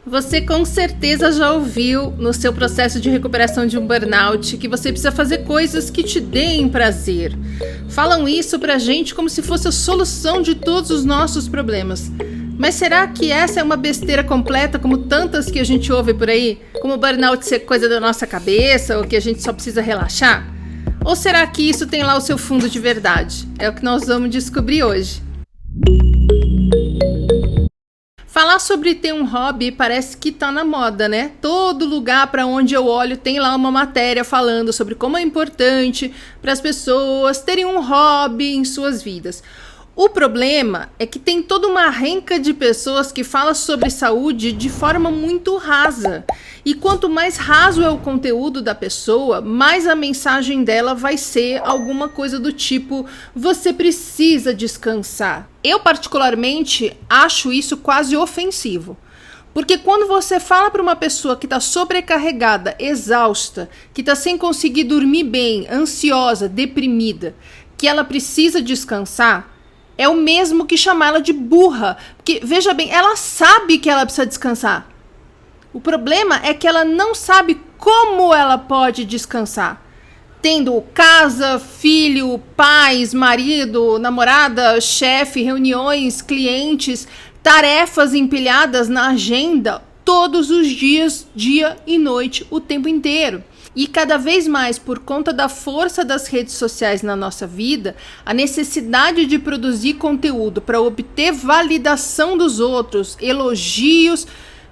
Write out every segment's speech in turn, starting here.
Você com certeza já ouviu no seu processo de recuperação de um burnout que você precisa fazer coisas que te deem prazer. Falam isso pra gente como se fosse a solução de todos os nossos problemas. Mas será que essa é uma besteira completa como tantas que a gente ouve por aí? Como o burnout ser coisa da nossa cabeça ou que a gente só precisa relaxar? Ou será que isso tem lá o seu fundo de verdade? É o que nós vamos descobrir hoje. Falar sobre ter um hobby parece que tá na moda, né? Todo lugar para onde eu olho tem lá uma matéria falando sobre como é importante para as pessoas terem um hobby em suas vidas. O problema é que tem toda uma renca de pessoas que fala sobre saúde de forma muito rasa. E quanto mais raso é o conteúdo da pessoa, mais a mensagem dela vai ser alguma coisa do tipo: você precisa descansar. Eu particularmente acho isso quase ofensivo. Porque quando você fala para uma pessoa que está sobrecarregada, exausta, que está sem conseguir dormir bem, ansiosa, deprimida, que ela precisa descansar, é o mesmo que chamá-la de burra. Porque, veja bem, ela sabe que ela precisa descansar. O problema é que ela não sabe como ela pode descansar. Tendo casa, filho, pais, marido, namorada, chefe, reuniões, clientes, tarefas empilhadas na agenda todos os dias, dia e noite, o tempo inteiro. E cada vez mais, por conta da força das redes sociais na nossa vida, a necessidade de produzir conteúdo para obter validação dos outros, elogios,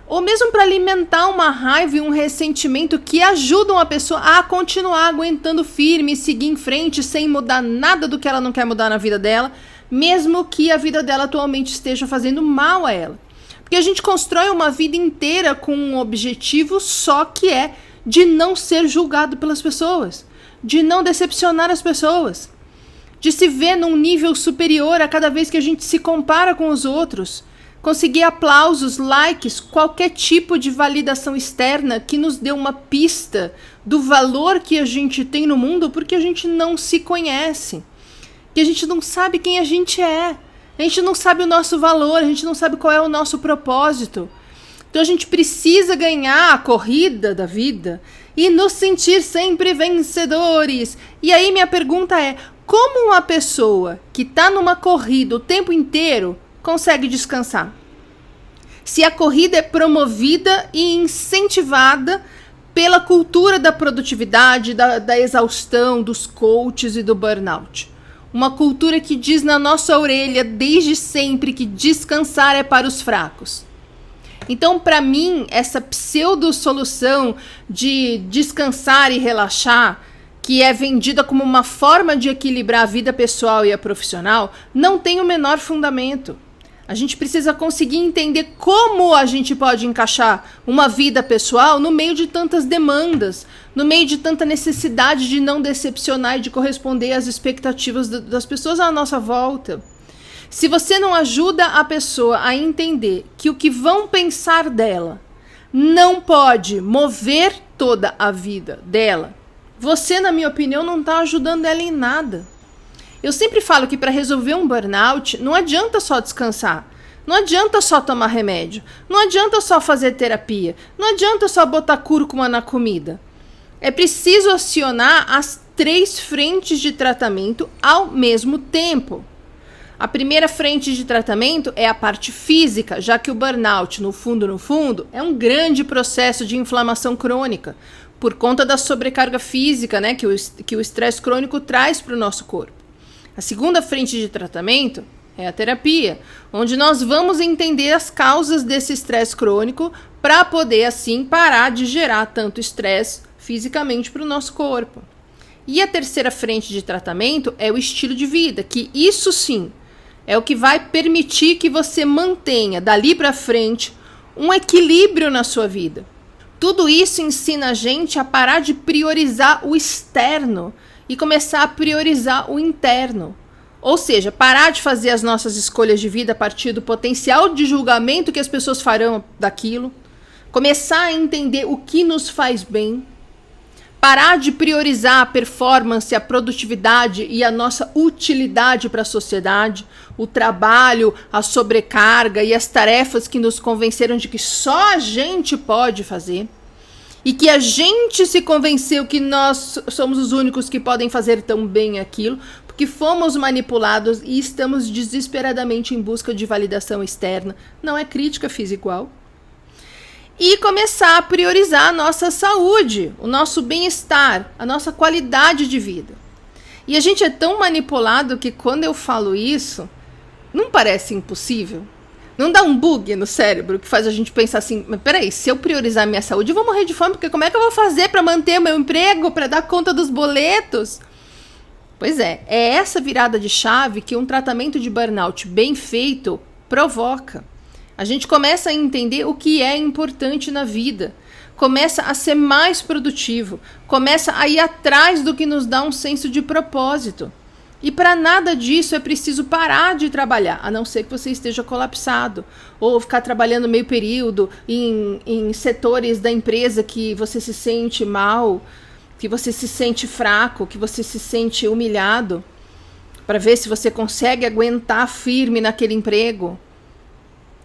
ou mesmo para alimentar uma raiva e um ressentimento que ajudam a pessoa a continuar aguentando firme e seguir em frente sem mudar nada do que ela não quer mudar na vida dela, mesmo que a vida dela atualmente esteja fazendo mal a ela. Porque a gente constrói uma vida inteira com um objetivo só, que é de não ser julgado pelas pessoas, de não decepcionar as pessoas, de se ver num nível superior a cada vez que a gente se compara com os outros, conseguir aplausos, likes, qualquer tipo de validação externa que nos dê uma pista do valor que a gente tem no mundo, porque a gente não se conhece, que a gente não sabe quem a gente é, a gente não sabe o nosso valor, a gente não sabe qual é o nosso propósito. Então a gente precisa ganhar a corrida da vida e nos sentir sempre vencedores. E aí minha pergunta é: como uma pessoa que está numa corrida o tempo inteiro consegue descansar? Se a corrida é promovida e incentivada pela cultura da produtividade, da exaustão, dos coaches e do burnout. Uma cultura que diz na nossa orelha desde sempre que descansar é para os fracos. Então, para mim, essa pseudo-solução de descansar e relaxar, que é vendida como uma forma de equilibrar a vida pessoal e a profissional, não tem o menor fundamento. A gente precisa conseguir entender como a gente pode encaixar uma vida pessoal no meio de tantas demandas, no meio de tanta necessidade de não decepcionar e de corresponder às expectativas das pessoas à nossa volta. Se você não ajuda a pessoa a entender que o que vão pensar dela não pode mover toda a vida dela, você, na minha opinião, não está ajudando ela em nada. Eu sempre falo que para resolver um burnout não adianta só descansar, não adianta só tomar remédio, não adianta só fazer terapia, não adianta só botar cúrcuma na comida. É preciso acionar as 3 frentes de tratamento ao mesmo tempo. A primeira frente de tratamento é a parte física, já que o burnout, no fundo, é um grande processo de inflamação crônica, por conta da sobrecarga física, né, que o estresse crônico traz para o nosso corpo. A segunda frente de tratamento é a terapia, onde nós vamos entender as causas desse estresse crônico para poder, assim, parar de gerar tanto estresse fisicamente para o nosso corpo. E a terceira frente de tratamento é o estilo de vida, que isso sim é o que vai permitir que você mantenha, dali para frente, um equilíbrio na sua vida. Tudo isso ensina a gente a parar de priorizar o externo e começar a priorizar o interno. Ou seja, parar de fazer as nossas escolhas de vida a partir do potencial de julgamento que as pessoas farão daquilo. Começar a entender o que nos faz bem. Parar de priorizar a performance, a produtividade e a nossa utilidade para a sociedade, o trabalho, a sobrecarga e as tarefas que nos convenceram de que só a gente pode fazer e que a gente se convenceu que nós somos os únicos que podem fazer tão bem aquilo, porque fomos manipulados e estamos desesperadamente em busca de validação externa. Não é crítica, fiz igual. E começar a priorizar a nossa saúde, o nosso bem-estar, a nossa qualidade de vida. E a gente é tão manipulado que quando eu falo isso, não parece impossível? Não dá um bug no cérebro que faz a gente pensar assim, mas peraí, se eu priorizar minha saúde, eu vou morrer de fome, porque como é que eu vou fazer para manter o meu emprego, para dar conta dos boletos? Pois é essa virada de chave que um tratamento de burnout bem feito provoca. A gente começa a entender o que é importante na vida, começa a ser mais produtivo, começa a ir atrás do que nos dá um senso de propósito. E para nada disso é preciso parar de trabalhar, a não ser que você esteja colapsado, ou ficar trabalhando meio período em setores da empresa que você se sente mal, que você se sente fraco, que você se sente humilhado, para ver se você consegue aguentar firme naquele emprego.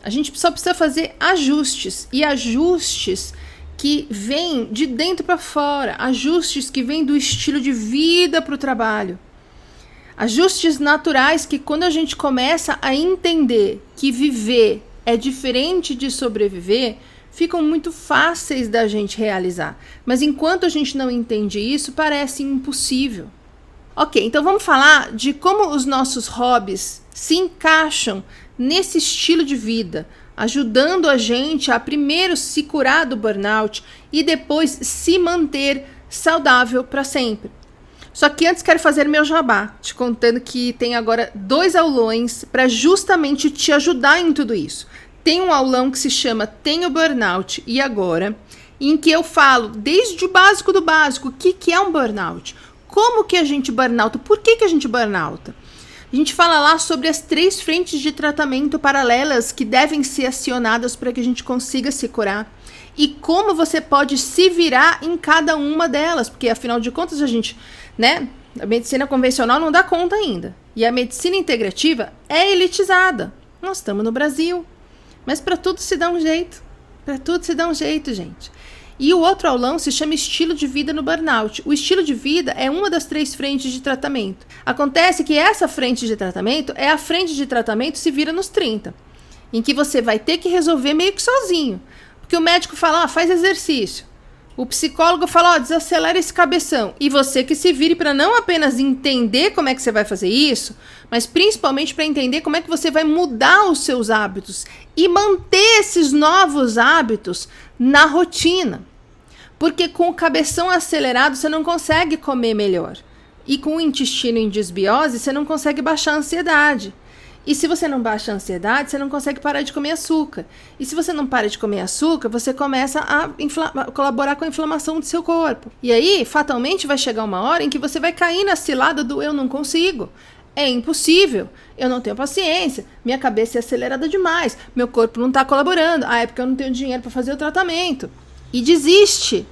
A gente só precisa fazer ajustes, e ajustes que vêm de dentro para fora, ajustes que vêm do estilo de vida para o trabalho. Ajustes naturais que quando a gente começa a entender que viver é diferente de sobreviver, ficam muito fáceis da gente realizar. Mas enquanto a gente não entende isso, parece impossível. Ok, então vamos falar de como os nossos hobbies se encaixam nesse estilo de vida, ajudando a gente a primeiro se curar do burnout e depois se manter saudável para sempre. Só que antes quero fazer meu jabá, te contando que tem agora 2 aulões para justamente te ajudar em tudo isso. Tem um aulão que se chama Tenho Burnout e Agora, em que eu falo desde o básico do básico, o que é um burnout, como que a gente burnouta, por que a gente burnouta. A gente fala lá sobre as 3 frentes de tratamento paralelas que devem ser acionadas para que a gente consiga se curar. E como você pode se virar em cada uma delas, porque afinal de contas a gente, a medicina convencional não dá conta ainda. E a medicina integrativa é elitizada. Nós estamos no Brasil. Mas para tudo se dá um jeito. Para tudo se dá um jeito, gente. E o outro aulão se chama Estilo de Vida no Burnout. O estilo de vida é uma das 3 frentes de tratamento. Acontece que essa frente de tratamento é a frente de tratamento se vira nos 30, em que você vai ter que resolver meio que sozinho. Porque o médico fala, faz exercício. O psicólogo fala, desacelera esse cabeção. E você que se vire para não apenas entender como é que você vai fazer isso, mas principalmente para entender como é que você vai mudar os seus hábitos e manter esses novos hábitos na rotina. Porque com o cabeção acelerado você não consegue comer melhor. E com o intestino em desbiose você não consegue baixar a ansiedade. E se você não baixa a ansiedade, você não consegue parar de comer açúcar. E se você não para de comer açúcar, você começa a colaborar com a inflamação do seu corpo. E aí, fatalmente, vai chegar uma hora em que você vai cair na cilada do eu não consigo. É impossível, eu não tenho paciência, minha cabeça é acelerada demais, meu corpo não está colaborando, é porque eu não tenho dinheiro para fazer o tratamento. E desiste,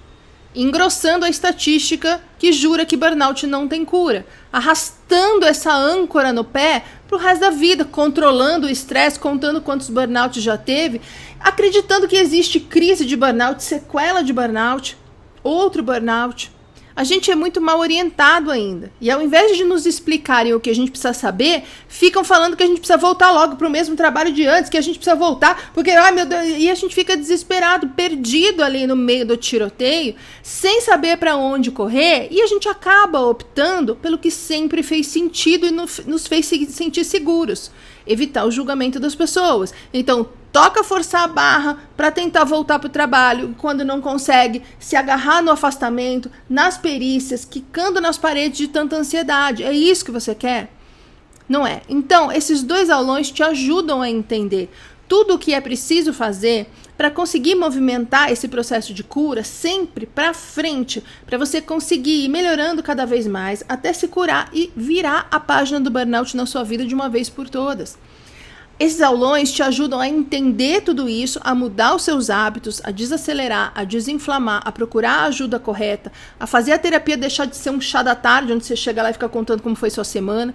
engrossando a estatística que jura que burnout não tem cura, arrastando essa âncora no pé para o resto da vida, controlando o estresse, contando quantos burnouts já teve, acreditando que existe crise de burnout, sequela de burnout, outro burnout. A gente é muito mal orientado ainda. E ao invés de nos explicarem o que a gente precisa saber, ficam falando que a gente precisa voltar logo para o mesmo trabalho de antes, que a gente precisa voltar, porque, meu Deus, e a gente fica desesperado, perdido ali no meio do tiroteio, sem saber para onde correr, e a gente acaba optando pelo que sempre fez sentido e nos fez sentir seguros. Evitar o julgamento das pessoas. Então, toca forçar a barra para tentar voltar para o trabalho. Quando não consegue, se agarrar no afastamento, nas perícias, quicando nas paredes de tanta ansiedade. É isso que você quer? Não é. Então, esses 2 aulões te ajudam a entender tudo o que é preciso fazer para conseguir movimentar esse processo de cura sempre para frente, para você conseguir ir melhorando cada vez mais até se curar e virar a página do burnout na sua vida de uma vez por todas. Esses aulões te ajudam a entender tudo isso, a mudar os seus hábitos, a desacelerar, a desinflamar, a procurar a ajuda correta, a fazer a terapia deixar de ser um chá da tarde, onde você chega lá e fica contando como foi sua semana,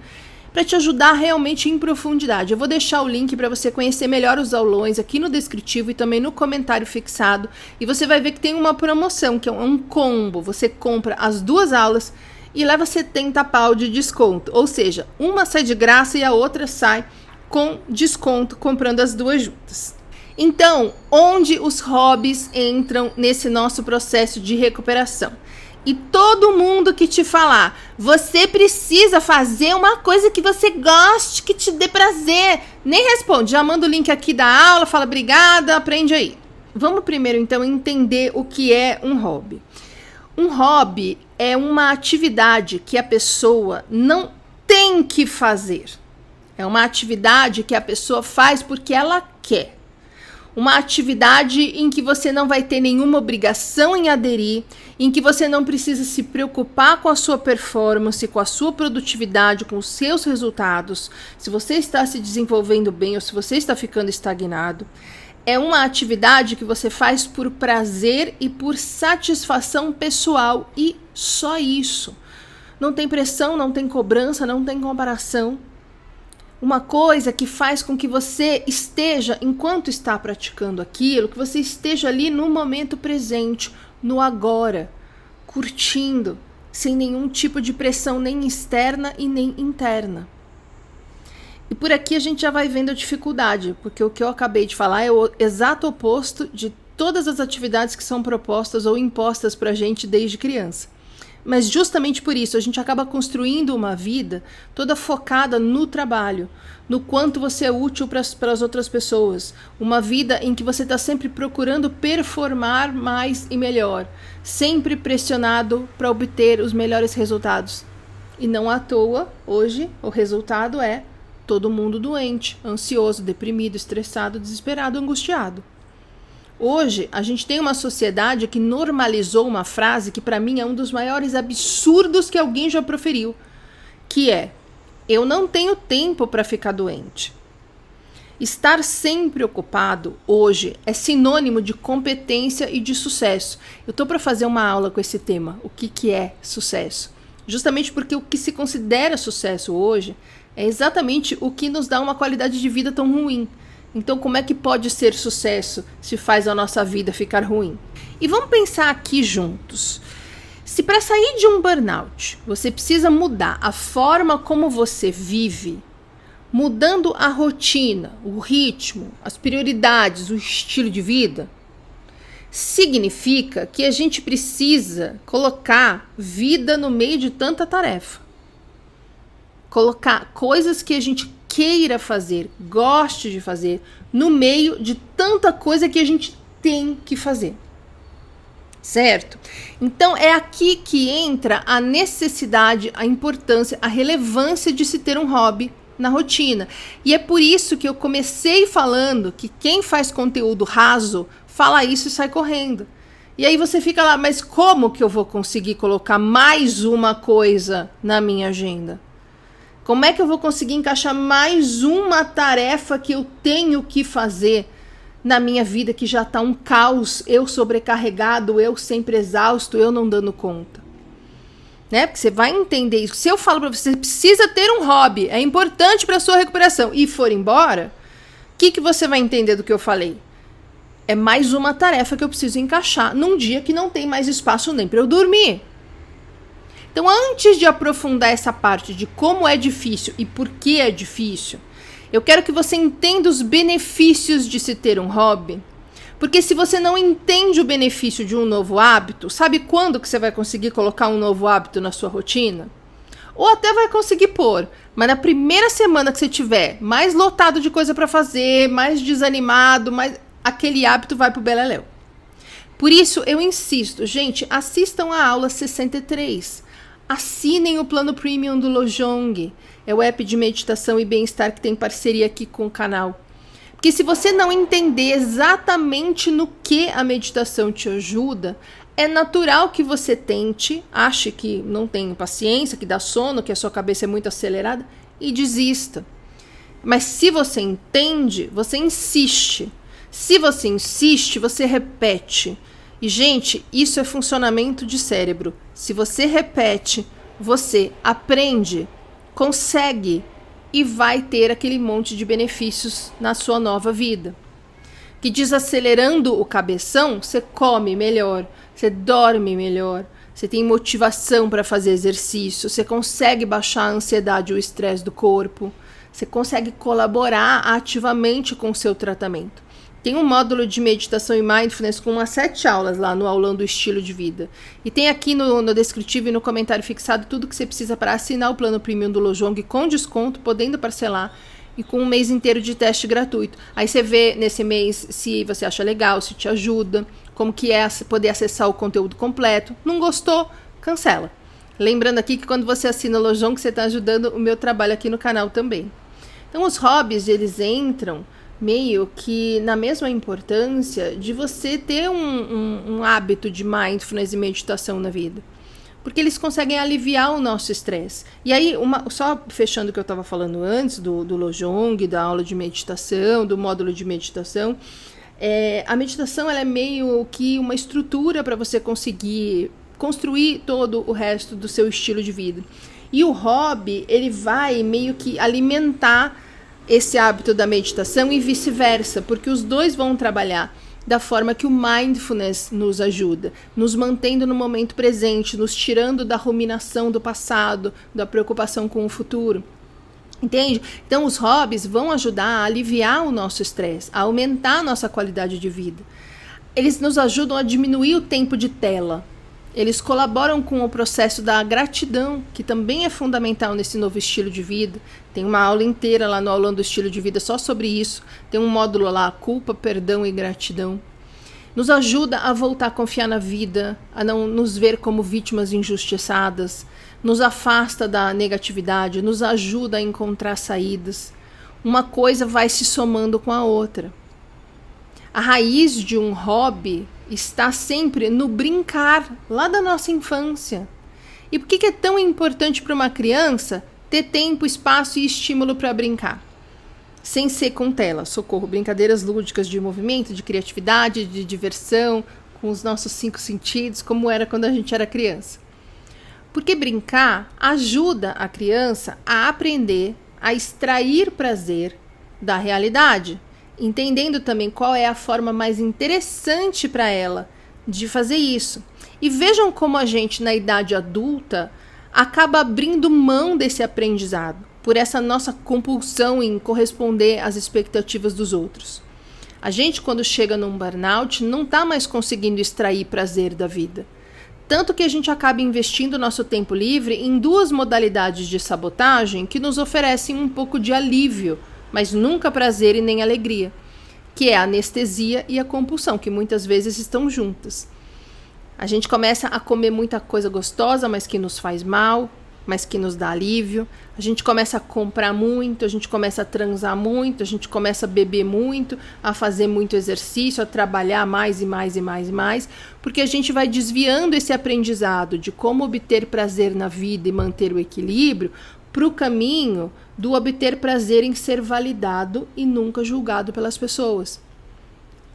para te ajudar realmente em profundidade. Eu vou deixar o link para você conhecer melhor os aulões aqui no descritivo e também no comentário fixado. E você vai ver que tem uma promoção, que é um combo. Você compra as 2 aulas e leva 70 pau de desconto. Ou seja, uma sai de graça e a outra sai com desconto comprando as 2 juntas. Então, onde os hobbies entram nesse nosso processo de recuperação? E todo mundo que te falar, você precisa fazer uma coisa que você goste, que te dê prazer, nem responde, já manda o link aqui da aula, fala obrigada, aprende aí. Vamos primeiro então entender o que é um hobby. Um hobby é uma atividade que a pessoa não tem que fazer. É uma atividade que a pessoa faz porque ela quer. Uma atividade em que você não vai ter nenhuma obrigação em aderir, em que você não precisa se preocupar com a sua performance, com a sua produtividade, com os seus resultados, se você está se desenvolvendo bem ou se você está ficando estagnado. É uma atividade que você faz por prazer e por satisfação pessoal e só isso. Não tem pressão, não tem cobrança, não tem comparação. Uma coisa que faz com que você esteja, enquanto está praticando aquilo, que você esteja ali no momento presente, no agora, curtindo, sem nenhum tipo de pressão nem externa e nem interna. E por aqui a gente já vai vendo a dificuldade, porque o que eu acabei de falar é o exato oposto de todas as atividades que são propostas ou impostas para a gente desde criança. Mas justamente por isso, a gente acaba construindo uma vida toda focada no trabalho, no quanto você é útil para as outras pessoas. Uma vida em que você está sempre procurando performar mais e melhor, sempre pressionado para obter os melhores resultados. E não à toa, hoje, o resultado é todo mundo doente, ansioso, deprimido, estressado, desesperado, angustiado. Hoje, a gente tem uma sociedade que normalizou uma frase que para mim é um dos maiores absurdos que alguém já proferiu, que é: eu não tenho tempo para ficar doente. Estar sempre ocupado hoje é sinônimo de competência e de sucesso. Eu estou para fazer uma aula com esse tema, o que é sucesso. Justamente porque o que se considera sucesso hoje é exatamente o que nos dá uma qualidade de vida tão ruim. Então, como é que pode ser sucesso se faz a nossa vida ficar ruim? E vamos pensar aqui juntos. Se para sair de um burnout, você precisa mudar a forma como você vive, mudando a rotina, o ritmo, as prioridades, o estilo de vida, significa que a gente precisa colocar vida no meio de tanta tarefa. Colocar coisas que a gente queira fazer, goste de fazer, no meio de tanta coisa que a gente tem que fazer. Certo? Então é aqui que entra a necessidade, a importância, a relevância de se ter um hobby na rotina. E é por isso que eu comecei falando que quem faz conteúdo raso fala isso e sai correndo. E aí você fica lá, mas como que eu vou conseguir colocar mais uma coisa na minha agenda? Como é que eu vou conseguir encaixar mais uma tarefa que eu tenho que fazer na minha vida que já está um caos, eu sobrecarregado, eu sempre exausto, eu não dando conta? Né? Porque você vai entender isso. Se eu falo para você, precisa ter um hobby, é importante para a sua recuperação, e for embora, o que você vai entender do que eu falei? É mais uma tarefa que eu preciso encaixar num dia que não tem mais espaço nem para eu dormir. Então, antes de aprofundar essa parte de como é difícil e por que é difícil, eu quero que você entenda os benefícios de se ter um hobby. Porque se você não entende o benefício de um novo hábito, sabe quando que você vai conseguir colocar um novo hábito na sua rotina? Ou até vai conseguir pôr, mas na primeira semana que você tiver mais lotado de coisa para fazer, mais desanimado, aquele hábito vai pro beleléu. Por isso, eu insisto, gente, assistam a aula 63. Assinem o plano premium do Lojong, é o app de meditação e bem-estar que tem parceria aqui com o canal. Porque se você não entender exatamente no que a meditação te ajuda, é natural que você tente, ache que não tem paciência, que dá sono, que a sua cabeça é muito acelerada e desista. Mas se você entende, você insiste. Se você insiste, você repete. E, gente, isso é funcionamento de cérebro. Se você repete, você aprende, consegue e vai ter aquele monte de benefícios na sua nova vida. Que desacelerando o cabeção, você come melhor, você dorme melhor, você tem motivação para fazer exercício, você consegue baixar a ansiedade e o estresse do corpo, você consegue colaborar ativamente com o seu tratamento. Tem um módulo de meditação e mindfulness com umas 7 aulas lá no aulão do estilo de vida. E tem aqui no descritivo e no comentário fixado tudo que você precisa para assinar o plano premium do Lojong com desconto, podendo parcelar e com um mês inteiro de teste gratuito. Aí você vê nesse mês se você acha legal, se te ajuda, como que é poder acessar o conteúdo completo. Não gostou? Cancela. Lembrando aqui que quando você assina o Lojong, você está ajudando o meu trabalho aqui no canal também. Então os hobbies, eles entram meio que na mesma importância de você ter um hábito de mindfulness e meditação na vida. Porque eles conseguem aliviar o nosso estresse. E aí, só fechando o que eu estava falando antes, do Lojong, da aula de meditação, do módulo de meditação, a meditação ela é meio que uma estrutura para você conseguir construir todo o resto do seu estilo de vida. E o hobby, ele vai meio que alimentar esse hábito da meditação e vice-versa, porque os dois vão trabalhar da forma que o mindfulness nos ajuda, nos mantendo no momento presente, nos tirando da ruminação do passado, da preocupação com o futuro. Entende? Então os hobbies vão ajudar a aliviar o nosso estresse, a aumentar a nossa qualidade de vida. Eles nos ajudam a diminuir o tempo de tela. Eles colaboram com o processo da gratidão, que também é fundamental nesse novo estilo de vida. Tem uma aula inteira lá no aulão do estilo de vida só sobre isso. Tem um módulo lá, culpa, perdão e gratidão. Nos ajuda a voltar a confiar na vida, a não nos ver como vítimas injustiçadas. Nos afasta da negatividade, nos ajuda a encontrar saídas. Uma coisa vai se somando com a outra. A raiz de um hobby está sempre no brincar, lá da nossa infância. E por que é tão importante para uma criança ter tempo, espaço e estímulo para brincar? Sem ser com tela, socorro, brincadeiras lúdicas de movimento, de criatividade, de diversão, com os nossos 5 sentidos, como era quando a gente era criança. Porque brincar ajuda a criança a aprender a extrair prazer da realidade, entendendo também qual é a forma mais interessante para ela de fazer isso. E vejam como a gente, na idade adulta, acaba abrindo mão desse aprendizado, por essa nossa compulsão em corresponder às expectativas dos outros. A gente, quando chega num burnout, não está mais conseguindo extrair prazer da vida. Tanto que a gente acaba investindo nosso tempo livre em 2 modalidades de sabotagem que nos oferecem um pouco de alívio, mas nunca prazer e nem alegria, que é a anestesia e a compulsão, que muitas vezes estão juntas. A gente começa a comer muita coisa gostosa, mas que nos faz mal, mas que nos dá alívio. A gente começa a comprar muito, a gente começa a transar muito, a gente começa a beber muito, a fazer muito exercício, a trabalhar mais e mais e mais e mais, porque a gente vai desviando esse aprendizado de como obter prazer na vida e manter o equilíbrio para o caminho do obter prazer em ser validado e nunca julgado pelas pessoas.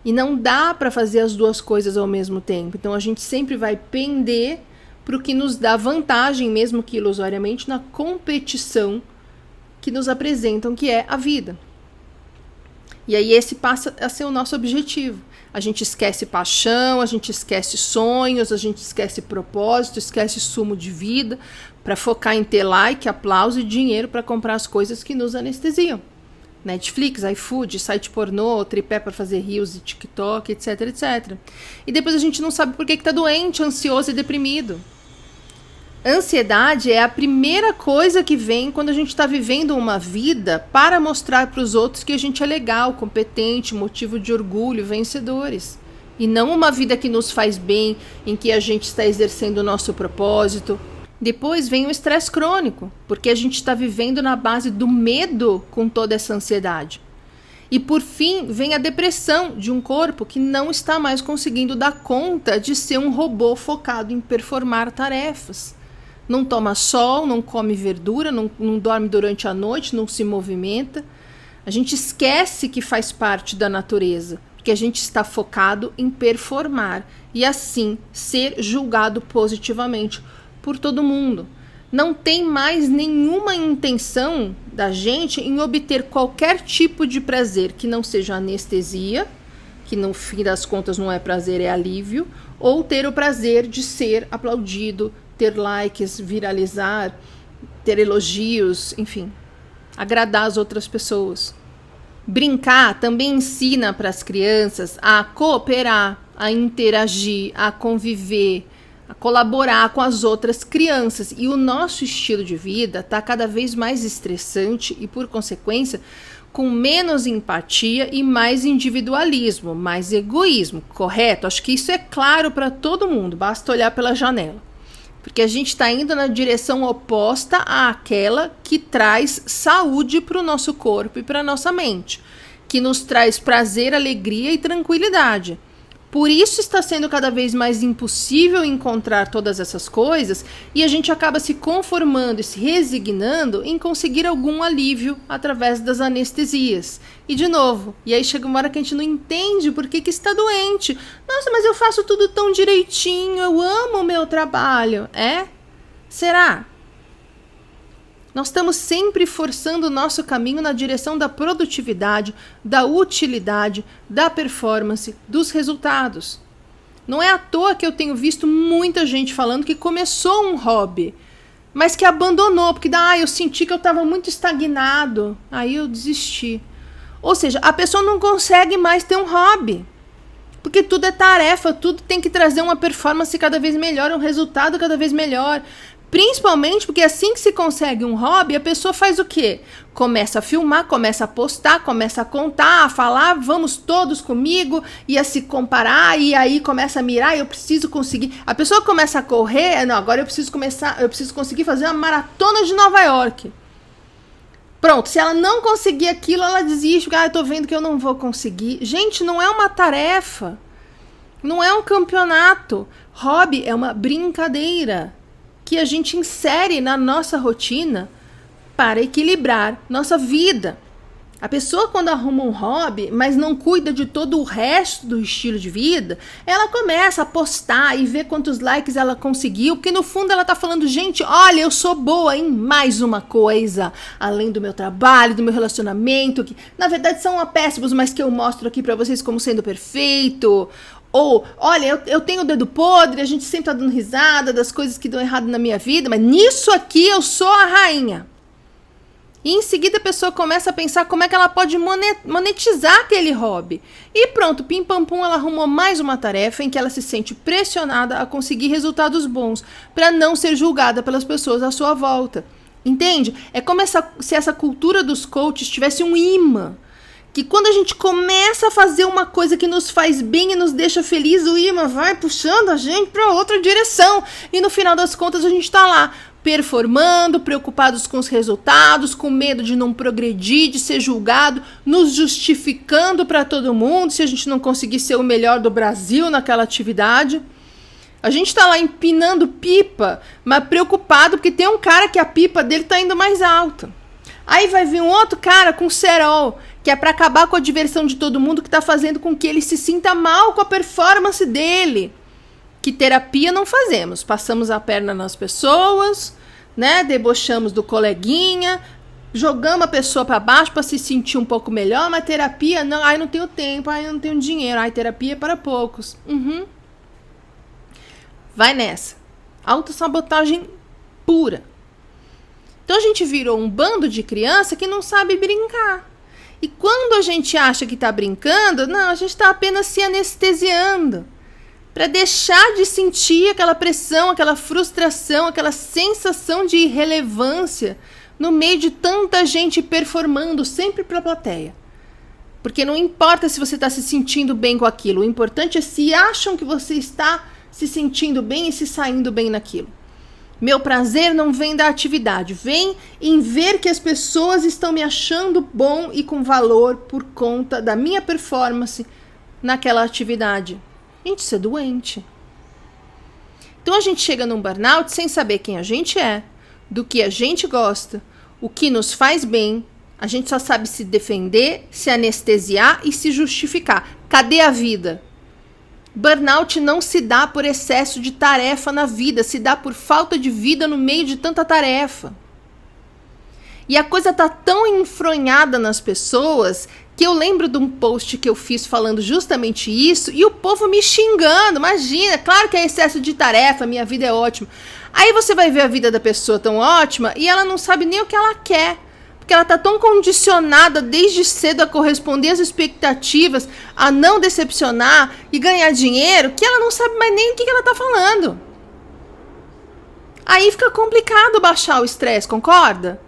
E não dá para fazer as 2 coisas ao mesmo tempo. Então a gente sempre vai pender para o que nos dá vantagem, mesmo que ilusoriamente, na competição que nos apresentam, que é a vida. E aí esse passa a ser o nosso objetivo. A gente esquece paixão, a gente esquece sonhos, a gente esquece propósito, esquece sumo de vida, para focar em ter like, aplauso e dinheiro para comprar as coisas que nos anestesiam. Netflix, iFood, site pornô, tripé para fazer reels e TikTok, etc, etc. E depois a gente não sabe por que está doente, ansioso e deprimido. Ansiedade é a primeira coisa que vem quando a gente está vivendo uma vida para mostrar para os outros que a gente é legal, competente, motivo de orgulho, vencedores. E não uma vida que nos faz bem, em que a gente está exercendo o nosso propósito. Depois vem o estresse crônico, porque a gente está vivendo na base do medo com toda essa ansiedade. E por fim vem a depressão de um corpo que não está mais conseguindo dar conta de ser um robô focado em performar tarefas. Não toma sol, não come verdura, não dorme durante a noite, não se movimenta. A gente esquece que faz parte da natureza, porque a gente está focado em performar e assim ser julgado positivamente por todo mundo. Não tem mais nenhuma intenção da gente em obter qualquer tipo de prazer que não seja anestesia, que no fim das contas não é prazer, é alívio, ou ter o prazer de ser aplaudido, ter likes, viralizar, ter elogios, enfim, agradar as outras pessoas. Brincar também ensina para as crianças a cooperar, a interagir, a conviver, a colaborar com as outras crianças. E o nosso estilo de vida está cada vez mais estressante e, por consequência, com menos empatia e mais individualismo, mais egoísmo, correto? Acho que isso é claro para todo mundo, basta olhar pela janela. Porque a gente está indo na direção oposta àquela que traz saúde para o nosso corpo e para a nossa mente, que nos traz prazer, alegria e tranquilidade. Por isso está sendo cada vez mais impossível encontrar todas essas coisas e a gente acaba se conformando e se resignando em conseguir algum alívio através das anestesias. E de novo, e aí chega uma hora que a gente não entende por que está doente. Nossa, mas eu faço tudo tão direitinho, eu amo o meu trabalho. É? Será? Nós estamos sempre forçando o nosso caminho na direção da produtividade, da utilidade, da performance, dos resultados. Não é à toa que eu tenho visto muita gente falando que começou um hobby, mas que abandonou, porque eu senti que eu estava muito estagnado, aí eu desisti. Ou seja, a pessoa não consegue mais ter um hobby, porque tudo é tarefa, tudo tem que trazer uma performance cada vez melhor, um resultado cada vez melhor. Principalmente porque assim que se consegue um hobby, a pessoa faz o quê? Começa a filmar, começa a postar, começa a contar, a falar, vamos todos comigo, e a se comparar, e aí começa a mirar, eu preciso conseguir. A pessoa começa a correr, não, agora eu preciso conseguir fazer uma maratona de Nova York. Pronto, se ela não conseguir aquilo, ela desiste, eu tô vendo que eu não vou conseguir. Gente, não é uma tarefa, não é um campeonato. Hobby é uma brincadeira que a gente insere na nossa rotina para equilibrar nossa vida. A pessoa, quando arruma um hobby, mas não cuida de todo o resto do estilo de vida, ela começa a postar e ver quantos likes ela conseguiu, porque no fundo ela tá falando, gente, olha, eu sou boa em mais uma coisa, além do meu trabalho, do meu relacionamento, que na verdade são péssimos, mas que eu mostro aqui para vocês como sendo perfeito. Ou, olha, eu tenho o dedo podre, a gente sempre tá dando risada das coisas que dão errado na minha vida, mas nisso aqui eu sou a rainha. E em seguida a pessoa começa a pensar como é que ela pode monetizar aquele hobby. E pronto, pim pam pum, ela arrumou mais uma tarefa em que ela se sente pressionada a conseguir resultados bons, para não ser julgada pelas pessoas à sua volta. Entende? É como se essa cultura dos coaches tivesse um imã, que quando a gente começa a fazer uma coisa que nos faz bem e nos deixa feliz, o imã vai puxando a gente para outra direção. E no final das contas a gente está lá, performando, preocupados com os resultados, com medo de não progredir, de ser julgado, nos justificando para todo mundo se a gente não conseguir ser o melhor do Brasil naquela atividade. A gente está lá empinando pipa, mas preocupado porque tem um cara que a pipa dele está indo mais alta. Aí vai vir um outro cara com cerol, que é para acabar com a diversão de todo mundo, que está fazendo com que ele se sinta mal com a performance dele. Que terapia não fazemos. Passamos a perna nas pessoas, né? Debochamos do coleguinha, jogamos a pessoa para baixo para se sentir um pouco melhor, mas terapia não. Ai, não tenho tempo, ai, não tenho dinheiro, ai, terapia é para poucos. Vai nessa. Autossabotagem pura. Então a gente virou um bando de criança que não sabe brincar. E quando a gente acha que está brincando, não, a gente está apenas se anestesiando. Para deixar de sentir aquela pressão, aquela frustração, aquela sensação de irrelevância no meio de tanta gente performando sempre para a plateia. Porque não importa se você está se sentindo bem com aquilo, o importante é se acham que você está se sentindo bem e se saindo bem naquilo. Meu prazer não vem da atividade, vem em ver que as pessoas estão me achando bom e com valor por conta da minha performance naquela atividade. Gente, isso é doente. Então a gente chega num burnout sem saber quem a gente é, do que a gente gosta, o que nos faz bem A gente só sabe se defender, se anestesiar e se justificar. Cadê a vida? Burnout não se dá por excesso de tarefa na vida, se dá por falta de vida no meio de tanta tarefa. E a coisa tá tão enfronhada nas pessoas que eu lembro de um post que eu fiz falando justamente isso e o povo me xingando. Imagina, claro que é excesso de tarefa, minha vida é ótima. Aí você vai ver a vida da pessoa tão ótima e ela não sabe nem o que ela quer. Porque ela tá tão condicionada desde cedo a corresponder às expectativas, a não decepcionar e ganhar dinheiro, que ela não sabe mais nem o que ela tá falando. Aí fica complicado baixar o estresse, concorda?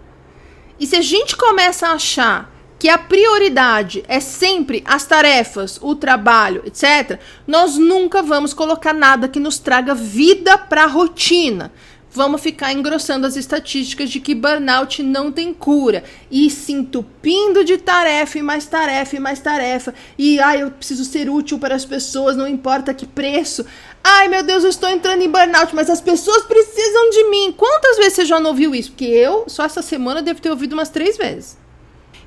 E se a gente começa a achar que a prioridade é sempre as tarefas, o trabalho, etc., nós nunca vamos colocar nada que nos traga vida para a rotina. Vamos ficar engrossando as estatísticas de que burnout não tem cura. E se entupindo de tarefa e mais tarefa e mais tarefa. E, eu preciso ser útil para as pessoas, não importa que preço. Ai, meu Deus, eu estou entrando em burnout, mas as pessoas precisam de mim. Quantas vezes você já não ouviu isso? Porque eu, só essa semana, devo ter ouvido umas 3 vezes.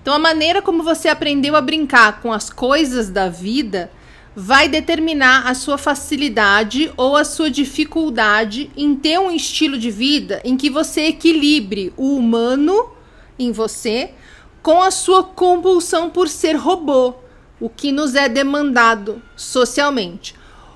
Então, a maneira como você aprendeu a brincar com as coisas da vida vai determinar a sua facilidade ou a sua dificuldade em ter um estilo de vida em que você equilibre o humano em você com a sua compulsão por ser robô, o que nos é demandado socialmente.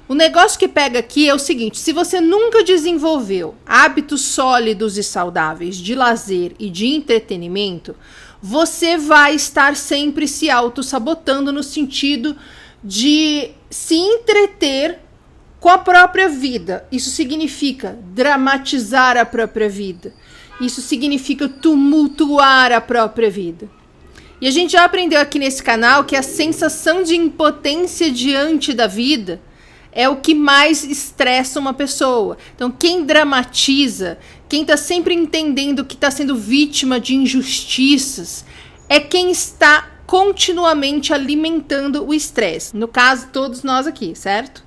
O negócio que pega aqui é o seguinte: se você nunca desenvolveu hábitos sólidos e saudáveis de lazer e de entretenimento, você vai estar sempre se auto-sabotando no sentido de se entreter com a própria vida. Isso significa dramatizar a própria vida. Isso significa tumultuar a própria vida. E a gente já aprendeu aqui nesse canal que a sensação de impotência diante da vida é o que mais estressa uma pessoa. Então, quem dramatiza, quem está sempre entendendo que está sendo vítima de injustiças, é quem está continuamente alimentando o estresse. No caso, todos nós aqui, certo?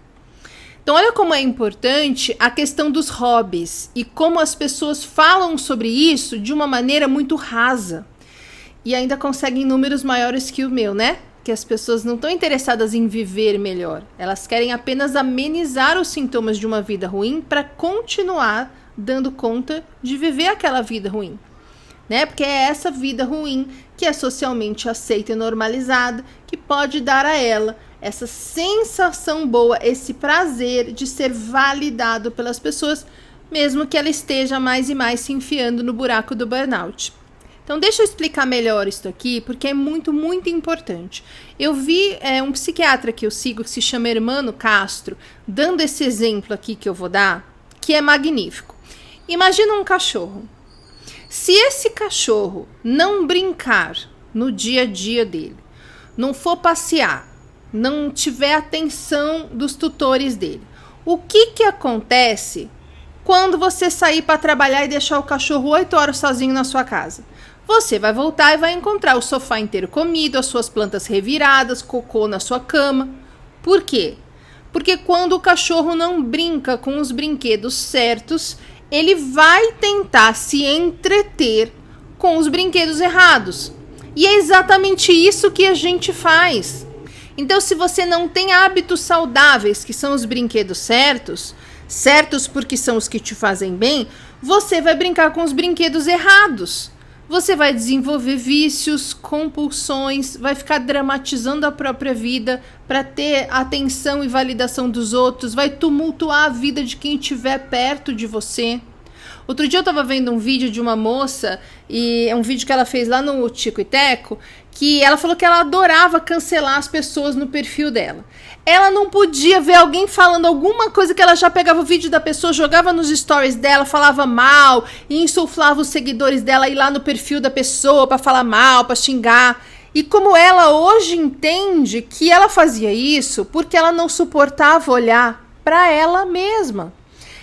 Então, olha como é importante a questão dos hobbies e como as pessoas falam sobre isso de uma maneira muito rasa. E ainda conseguem números maiores que o meu, né? Que as pessoas não estão interessadas em viver melhor. Elas querem apenas amenizar os sintomas de uma vida ruim para continuar dando conta de viver aquela vida ruim. Né? Porque é essa vida ruim que é socialmente aceita e normalizada, que pode dar a ela essa sensação boa, esse prazer de ser validado pelas pessoas, mesmo que ela esteja mais e mais se enfiando no buraco do burnout. Então, deixa eu explicar melhor isso aqui, porque é muito, muito importante. Eu vi um psiquiatra que eu sigo, que se chama Hermano Castro, dando esse exemplo aqui que eu vou dar, que é magnífico. Imagina um cachorro. Se esse cachorro não brincar no dia a dia dele, não for passear, não tiver atenção dos tutores dele, o que acontece quando você sair para trabalhar e deixar o cachorro 8 horas sozinho na sua casa? Você vai voltar e vai encontrar o sofá inteiro comido, as suas plantas reviradas, cocô na sua cama. Por quê? Porque quando o cachorro não brinca com os brinquedos certos, ele vai tentar se entreter com os brinquedos errados. E é exatamente isso que a gente faz. Então, se você não tem hábitos saudáveis, que são os brinquedos certos porque são os que te fazem bem, você vai brincar com os brinquedos errados. Você vai desenvolver vícios, compulsões, vai ficar dramatizando a própria vida para ter atenção e validação dos outros, vai tumultuar a vida de quem estiver perto de você. Outro dia eu estava vendo um vídeo de uma moça, e é um vídeo que ela fez lá no Tico e Teco, que ela falou que ela adorava cancelar as pessoas no perfil dela. Ela não podia ver alguém falando alguma coisa que ela já pegava o vídeo da pessoa, jogava nos stories dela, falava mal e insuflava os seguidores dela ir lá no perfil da pessoa para falar mal, para xingar. E como ela hoje entende que ela fazia isso porque ela não suportava olhar para ela mesma.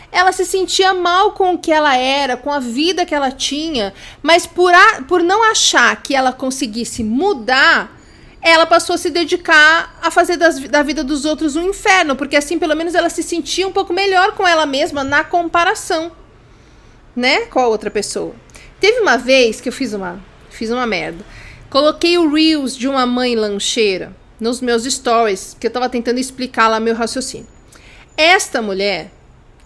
Ela se sentia mal com o que ela era, com a vida que ela tinha, mas por não achar que ela conseguisse mudar, ela passou a se dedicar a fazer da vida dos outros um inferno, porque assim pelo menos ela se sentia um pouco melhor com ela mesma na comparação, né, com a outra pessoa. Teve uma vez que eu fiz uma merda. Coloquei o Reels de uma mãe lancheira nos meus stories, que eu tava tentando explicar lá meu raciocínio. Esta mulher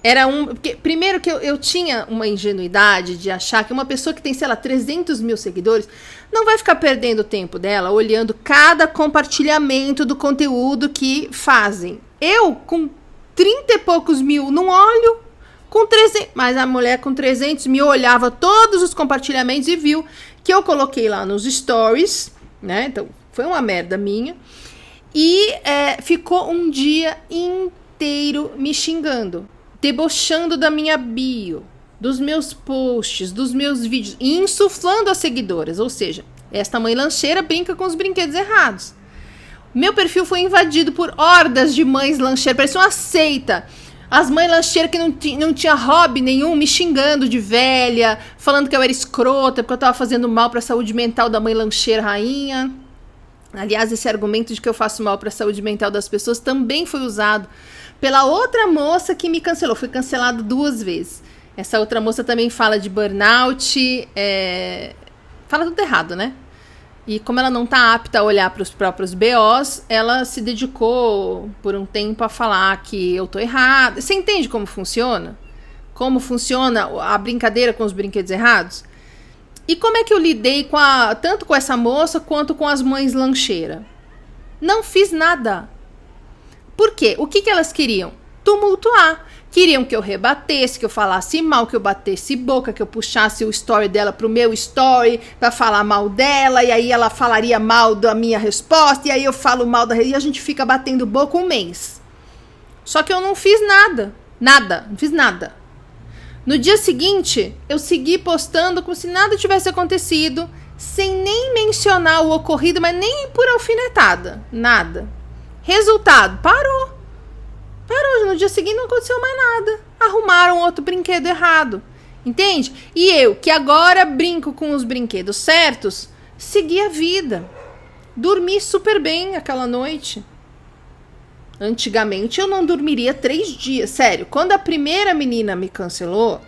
era porque, primeiro que eu tinha uma ingenuidade de achar que uma pessoa que tem, sei lá, 300 mil seguidores não vai ficar perdendo o tempo dela olhando cada compartilhamento do conteúdo que fazem. Eu, com 30 e poucos mil, não olho. Mas a mulher com 300 mil olhava todos os compartilhamentos e viu que eu coloquei lá nos stories, né? Então, foi uma merda minha. E ficou um dia inteiro me xingando, debochando da minha bio, dos meus posts, dos meus vídeos, e insuflando as seguidoras. Ou seja, esta mãe lancheira brinca com os brinquedos errados. Meu perfil foi invadido por hordas de mães lancheiras, parecia uma seita. As mães lancheiras que não tinha hobby nenhum, me xingando de velha, falando que eu era escrota, porque eu tava fazendo mal pra saúde mental da mãe lancheira rainha. Aliás, esse argumento de que eu faço mal pra saúde mental das pessoas também foi usado pela outra moça que me cancelou. Fui cancelada 2 vezes. Essa outra moça também fala de burnout, fala tudo errado, né? E como ela não tá apta a olhar para os próprios BOs, ela se dedicou por um tempo a falar que eu tô errada. Você entende como funciona? Como funciona a brincadeira com os brinquedos errados? E como é que eu lidei tanto com essa moça quanto com as mães lancheira? Não fiz nada. Por quê? O que elas queriam? Tumultuar. Queriam que eu rebatesse, que eu falasse mal, que eu batesse boca, que eu puxasse o story dela pro meu story pra falar mal dela, e aí ela falaria mal da minha resposta, e aí eu falo mal e a gente fica batendo boca 1 mês. Só que eu não fiz nada. Não fiz nada. No dia seguinte, eu segui postando como se nada tivesse acontecido, sem nem mencionar o ocorrido, mas nem por alfinetada. Nada. Resultado, parou. No dia seguinte não aconteceu mais nada. Arrumaram outro brinquedo errado. Entende? E eu, que agora brinco com os brinquedos certos, segui a vida. Dormi super bem aquela noite. Antigamente eu não dormiria 3 dias. Sério, quando a primeira menina me cancelou,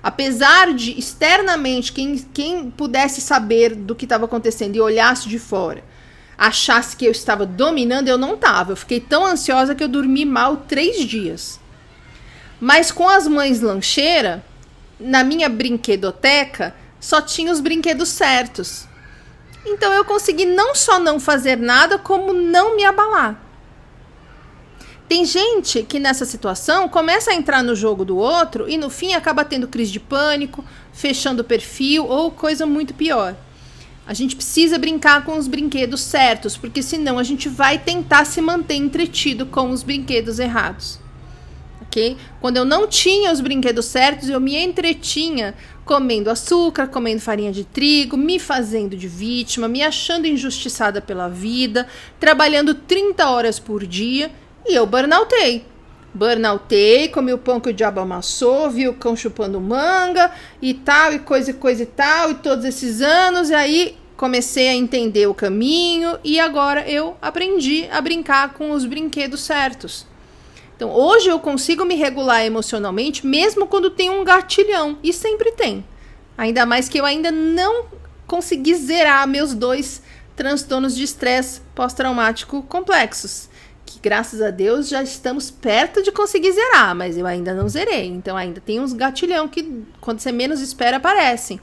apesar de externamente quem pudesse saber do que estava acontecendo e olhasse de fora, achasse que eu estava dominando, eu não estava. Eu fiquei tão ansiosa que eu dormi mal 3 dias. Mas com as mães lancheira, na minha brinquedoteca, só tinha os brinquedos certos. Então eu consegui não só não fazer nada, como não me abalar. Tem gente que nessa situação começa a entrar no jogo do outro e no fim acaba tendo crise de pânico, fechando o perfil ou coisa muito pior. A gente precisa brincar com os brinquedos certos, porque senão a gente vai tentar se manter entretido com os brinquedos errados. Ok? Quando eu não tinha os brinquedos certos, eu me entretinha comendo açúcar, comendo farinha de trigo, me fazendo de vítima, me achando injustiçada pela vida, trabalhando 30 horas por dia, e eu burnoutei. Comi o pão que o diabo amassou, vi o cão chupando manga e tal, e coisa e tal, e todos esses anos, e aí comecei a entender o caminho e agora eu aprendi a brincar com os brinquedos certos. Então hoje eu consigo me regular emocionalmente mesmo quando tem um gatilhão, e sempre tem. Ainda mais que eu ainda não consegui zerar meus 2 transtornos de estresse pós-traumático complexos. Que graças a Deus já estamos perto de conseguir zerar, mas eu ainda não zerei. Então ainda tem uns gatilhão que quando você menos espera aparecem.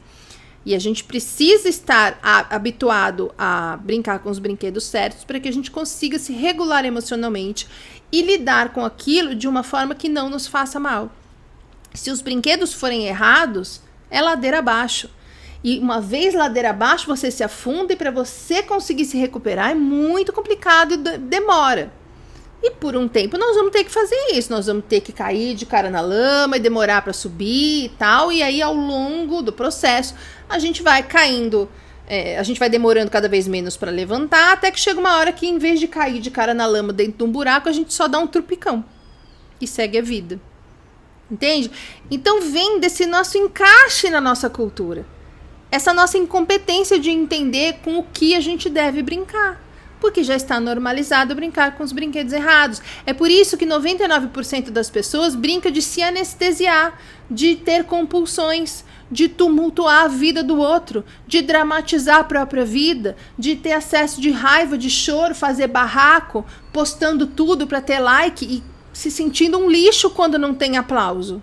E a gente precisa estar habituado a brincar com os brinquedos certos para que a gente consiga se regular emocionalmente e lidar com aquilo de uma forma que não nos faça mal. Se os brinquedos forem errados, é ladeira abaixo. E uma vez ladeira abaixo, você se afunda, e para você conseguir se recuperar é muito complicado e demora. E por um tempo nós vamos ter que fazer isso, nós vamos ter que cair de cara na lama e demorar para subir e tal, e aí ao longo do processo a gente vai caindo, a gente vai demorando cada vez menos para levantar, até que chega uma hora que em vez de cair de cara na lama dentro de um buraco, a gente só dá um trupicão e segue a vida. Entende? Então vem desse nosso encaixe na nossa cultura, essa nossa incompetência de entender com o que a gente deve brincar. Porque já está normalizado brincar com os brinquedos errados. É por isso que 99% das pessoas brinca de se anestesiar, de ter compulsões, de tumultuar a vida do outro, de dramatizar a própria vida, de ter acesso de raiva, de choro, fazer barraco, postando tudo para ter like e se sentindo um lixo quando não tem aplauso.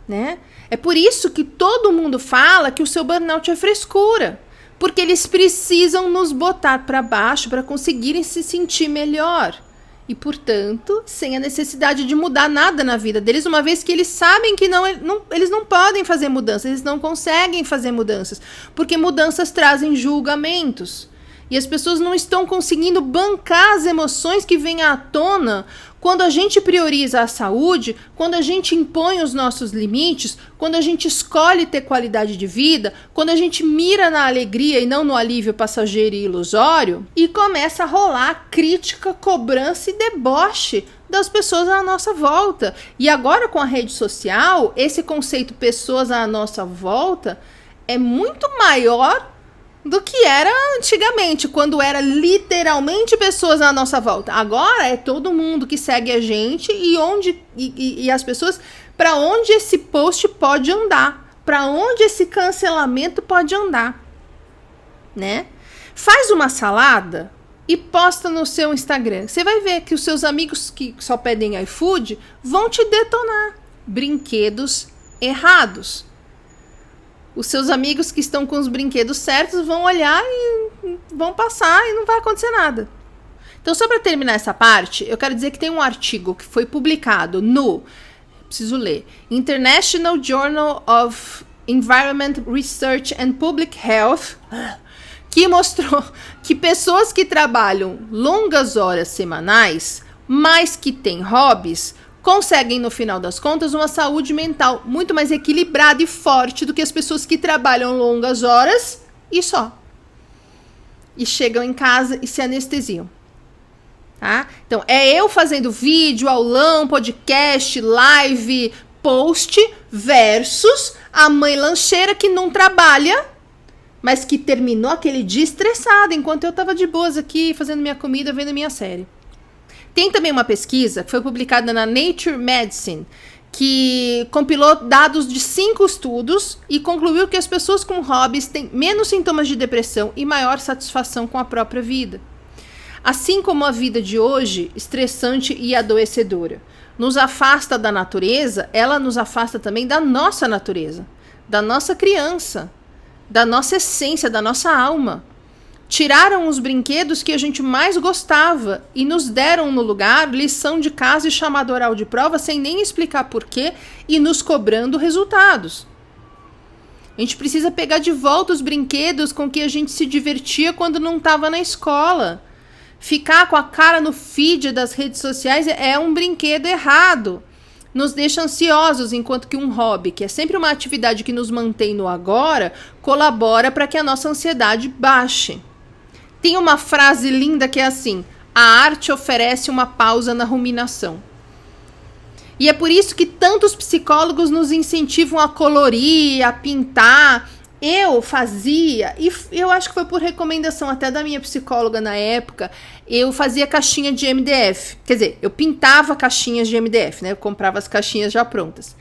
Né? É por isso que todo mundo fala que o seu burnout é frescura. Porque eles precisam nos botar para baixo para conseguirem se sentir melhor. E, portanto, sem a necessidade de mudar nada na vida deles, uma vez que eles sabem que eles não podem fazer mudanças, eles não conseguem fazer mudanças, porque mudanças trazem julgamentos. E as pessoas não estão conseguindo bancar as emoções que vêm à tona quando a gente prioriza a saúde, quando a gente impõe os nossos limites, quando a gente escolhe ter qualidade de vida, quando a gente mira na alegria e não no alívio passageiro e ilusório, e começa a rolar crítica, cobrança e deboche das pessoas à nossa volta. E agora com a rede social, esse conceito pessoas à nossa volta é muito maior do que era antigamente, quando era literalmente pessoas à nossa volta. Agora é todo mundo que segue a gente e as pessoas, para onde esse post pode andar, para onde esse cancelamento pode andar, né? Faz uma salada e posta no seu Instagram. Você vai ver que os seus amigos que só pedem iFood vão te detonar brinquedos errados. Os seus amigos que estão com os brinquedos certos vão olhar e vão passar e não vai acontecer nada. Então, só para terminar essa parte, eu quero dizer que tem um artigo que foi publicado no, preciso ler, International Journal of Environment Research and Public Health, que mostrou que pessoas que trabalham longas horas semanais, mas que têm hobbies, conseguem, no final das contas, uma saúde mental muito mais equilibrada e forte do que as pessoas que trabalham longas horas e só. E chegam em casa e se anestesiam. Tá? Então, é eu fazendo vídeo, aulão, podcast, live, post, versus a mãe lancheira que não trabalha, mas que terminou aquele dia estressada, enquanto eu tava de boas aqui, fazendo minha comida, vendo minha série. Tem também uma pesquisa que foi publicada na Nature Medicine, que compilou dados de 5 estudos e concluiu que as pessoas com hobbies têm menos sintomas de depressão e maior satisfação com a própria vida. Assim como a vida de hoje, estressante e adoecedora, nos afasta da natureza, ela nos afasta também da nossa natureza, da nossa criança, da nossa essência, da nossa alma. Tiraram os brinquedos que a gente mais gostava e nos deram no lugar lição de casa e chamado oral de prova sem nem explicar porquê e nos cobrando resultados. A gente precisa pegar de volta os brinquedos com que a gente se divertia quando não estava na escola. Ficar com a cara no feed das redes sociais é um brinquedo errado. Nos deixa ansiosos, enquanto que um hobby, que é sempre uma atividade que nos mantém no agora, colabora para que a nossa ansiedade baixe. Tem uma frase linda que é assim: a arte oferece uma pausa na ruminação. E é por isso que tantos psicólogos nos incentivam a colorir, a pintar. Eu fazia, e eu acho que foi por recomendação até da minha psicóloga na época, eu fazia caixinha de MDF. Quer dizer, eu pintava caixinhas de MDF, né? Eu comprava as caixinhas já prontas.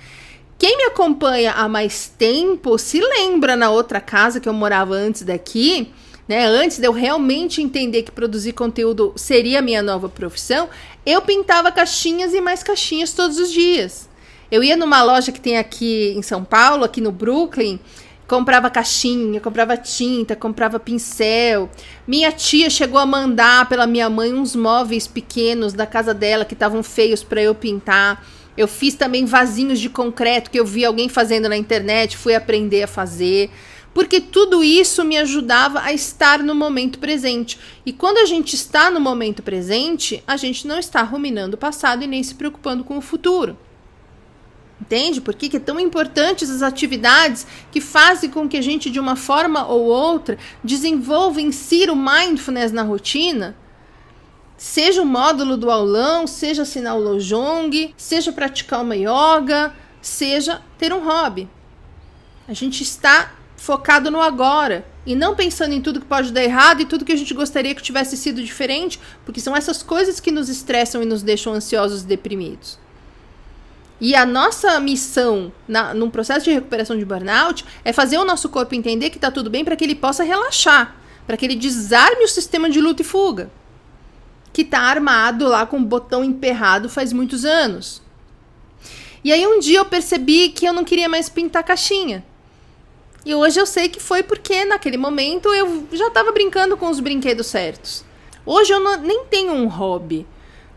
Quem me acompanha há mais tempo se lembra na outra casa que eu morava antes daqui, né, antes de eu realmente entender que produzir conteúdo seria a minha nova profissão, eu pintava caixinhas e mais caixinhas todos os dias. Eu ia numa loja que tem aqui em São Paulo, aqui no Brooklyn, comprava caixinha, comprava tinta, comprava pincel. Minha tia chegou a mandar pela minha mãe uns móveis pequenos da casa dela que estavam feios para eu pintar. Eu fiz também vasinhos de concreto que eu vi alguém fazendo na internet, fui aprender a fazer. Porque tudo isso me ajudava a estar no momento presente. E quando a gente está no momento presente, a gente não está ruminando o passado e nem se preocupando com o futuro. Entende? Por que é tão importante essas atividades que fazem com que a gente, de uma forma ou outra, desenvolva, insira o mindfulness na rotina? Seja o módulo do aulão, seja assinar o Lojong, seja praticar uma yoga, seja ter um hobby. A gente está focado no agora e não pensando em tudo que pode dar errado e tudo que a gente gostaria que tivesse sido diferente, porque são essas coisas que nos estressam e nos deixam ansiosos e deprimidos. E a nossa missão num processo de recuperação de burnout é fazer o nosso corpo entender que está tudo bem para que ele possa relaxar, para que ele desarme o sistema de luta e fuga, que está armado lá com o botão emperrado faz muitos anos. E aí um dia eu percebi que eu não queria mais pintar caixinha. E hoje eu sei que foi porque naquele momento eu já estava brincando com os brinquedos certos. Hoje eu nem tenho um hobby,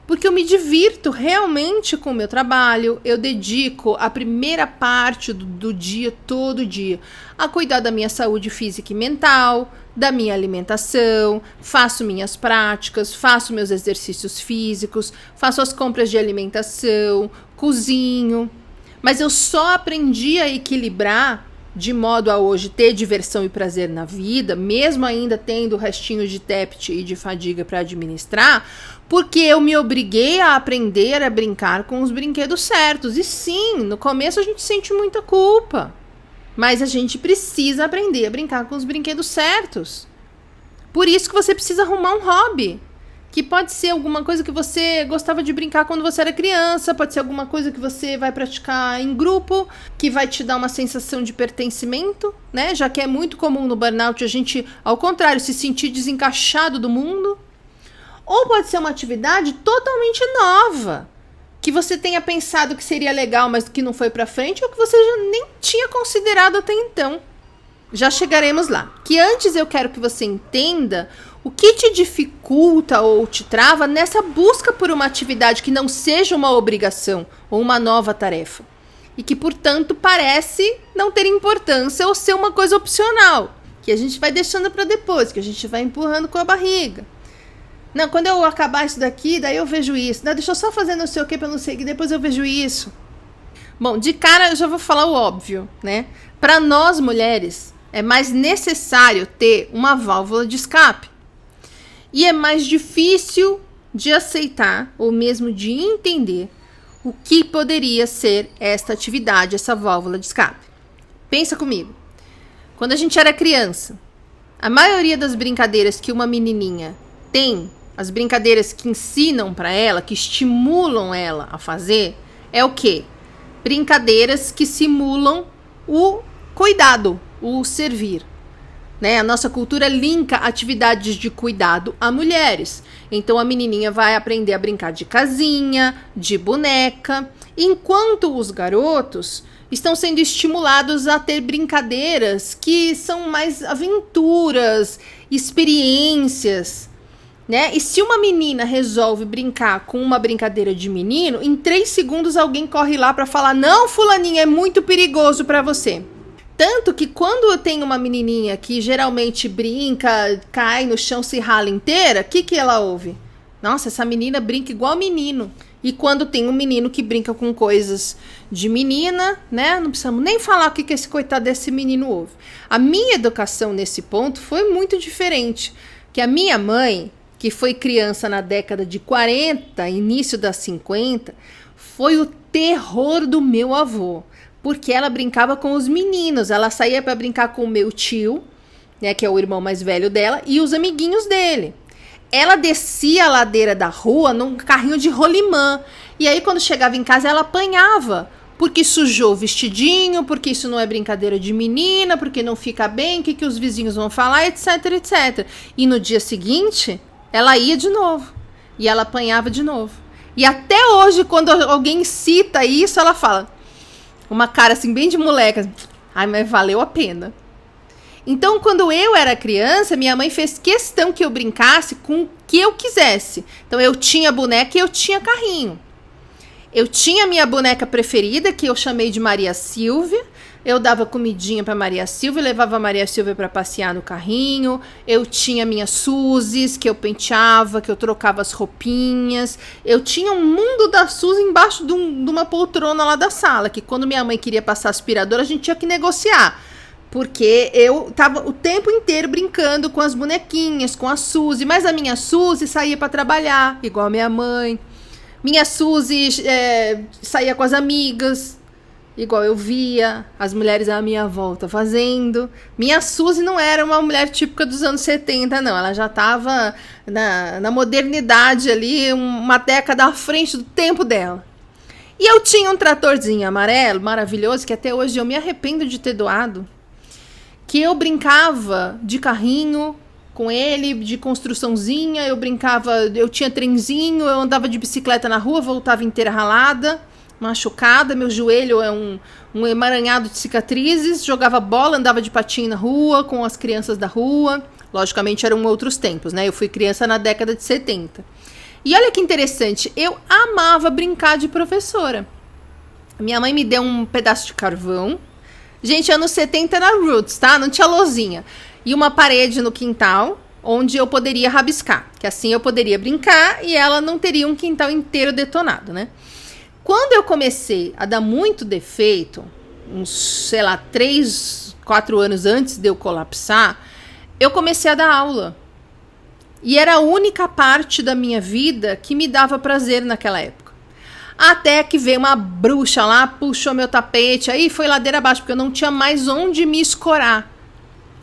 porque eu me divirto realmente com o meu trabalho. Eu dedico a primeira parte do dia, todo dia, a cuidar da minha saúde física e mental, da minha alimentação, faço minhas práticas, faço meus exercícios físicos, faço as compras de alimentação, cozinho. Mas eu só aprendi a equilibrar de modo a hoje ter diversão e prazer na vida, mesmo ainda tendo restinhos de TEPT e de fadiga para administrar, porque eu me obriguei a aprender a brincar com os brinquedos certos. E sim, no começo a gente sente muita culpa, mas a gente precisa aprender a brincar com os brinquedos certos. Por isso que você precisa arrumar um hobby, que pode ser alguma coisa que você gostava de brincar quando você era criança, pode ser alguma coisa que você vai praticar em grupo, que vai te dar uma sensação de pertencimento, né? Já que é muito comum no burnout a gente, ao contrário, se sentir desencaixado do mundo. Ou pode ser uma atividade totalmente nova, que você tenha pensado que seria legal, mas que não foi pra frente, ou que você já nem tinha considerado até então. Já chegaremos lá. Que antes eu quero que você entenda o que te dificulta ou te trava nessa busca por uma atividade que não seja uma obrigação ou uma nova tarefa. E que, portanto, parece não ter importância ou ser uma coisa opcional, que a gente vai deixando para depois, que a gente vai empurrando com a barriga. Não, quando eu acabar isso daqui, daí eu vejo isso. Não, deixa eu só fazer não sei o que para não sei, que depois eu vejo isso. Bom, de cara eu já vou falar o óbvio, né? Para nós mulheres, é mais necessário ter uma válvula de escape. E é mais difícil de aceitar, ou mesmo de entender, o que poderia ser esta atividade, essa válvula de escape. Pensa comigo. Quando a gente era criança, a maioria das brincadeiras que uma menininha tem, as brincadeiras que ensinam para ela, que estimulam ela a fazer, é o quê? Brincadeiras que simulam o cuidado, o servir. Né? A nossa cultura linka atividades de cuidado a mulheres. Então a menininha vai aprender a brincar de casinha, de boneca, enquanto os garotos estão sendo estimulados a ter brincadeiras que são mais aventuras, experiências. Né? E se uma menina resolve brincar com uma brincadeira de menino, em 3 segundos alguém corre lá para falar: não, fulaninha, é muito perigoso para você. Tanto que quando eu tenho uma menininha que geralmente brinca, cai no chão, se rala inteira, o que ela ouve? Nossa, essa menina brinca igual menino. E quando tem um menino que brinca com coisas de menina, né? Não precisamos nem falar o que esse coitado desse menino ouve. A minha educação nesse ponto foi muito diferente. Que a minha mãe, que foi criança na década de 40, início das 50, foi o terror do meu avô. Porque ela brincava com os meninos, ela saía para brincar com o meu tio, né, que é o irmão mais velho dela, e os amiguinhos dele. Ela descia a ladeira da rua num carrinho de rolimã, e aí quando chegava em casa ela apanhava, porque sujou o vestidinho, porque isso não é brincadeira de menina, porque não fica bem, o que os vizinhos vão falar, etc, etc. E no dia seguinte, ela ia de novo, e ela apanhava de novo. E até hoje, quando alguém cita isso, ela fala... Uma cara assim, bem de moleca. Ai, mas valeu a pena. Então, quando eu era criança, minha mãe fez questão que eu brincasse com o que eu quisesse. Então, eu tinha boneca e eu tinha carrinho. Eu tinha minha boneca preferida, que eu chamei de Maria Silvia. Eu dava comidinha para Maria Silvia, levava a Maria Silvia para passear no carrinho. Eu tinha minhas Suzes, que eu penteava, que eu trocava as roupinhas. Eu tinha um mundo da Suzy embaixo de uma poltrona lá da sala, que quando minha mãe queria passar aspiradora, a gente tinha que negociar. Porque eu tava o tempo inteiro brincando com as bonequinhas, com a Suzy. Mas a minha Suzy saía para trabalhar, igual a minha mãe. Minha Suzy saía com as amigas. igual eu via as mulheres à minha volta fazendo. Minha Suzy não era uma mulher típica dos anos 70, não. Ela já estava na modernidade ali, uma década à frente do tempo dela. E eu tinha um tratorzinho amarelo, maravilhoso, que até hoje eu me arrependo de ter doado, que eu brincava de carrinho com ele, de construçãozinha, eu tinha trenzinho, eu andava de bicicleta na rua, voltava inteira ralada, machucada, meu joelho é um emaranhado de cicatrizes, jogava bola, andava de patinho na rua, com as crianças da rua. Logicamente eram outros tempos, né? Eu fui criança na década de 70. E olha que interessante, eu amava brincar de professora. Minha mãe me deu um pedaço de carvão. Gente, anos 70 era roots, tá? Não tinha lousinha. E uma parede no quintal, onde eu poderia rabiscar. Que assim eu poderia brincar e ela não teria um quintal inteiro detonado, né? Quando eu comecei a dar muito defeito, uns, 3, 4 anos antes de eu colapsar, eu comecei a dar aula. E era a única parte da minha vida que me dava prazer naquela época. Até que veio uma bruxa lá, puxou meu tapete, aí foi ladeira abaixo, porque eu não tinha mais onde me escorar.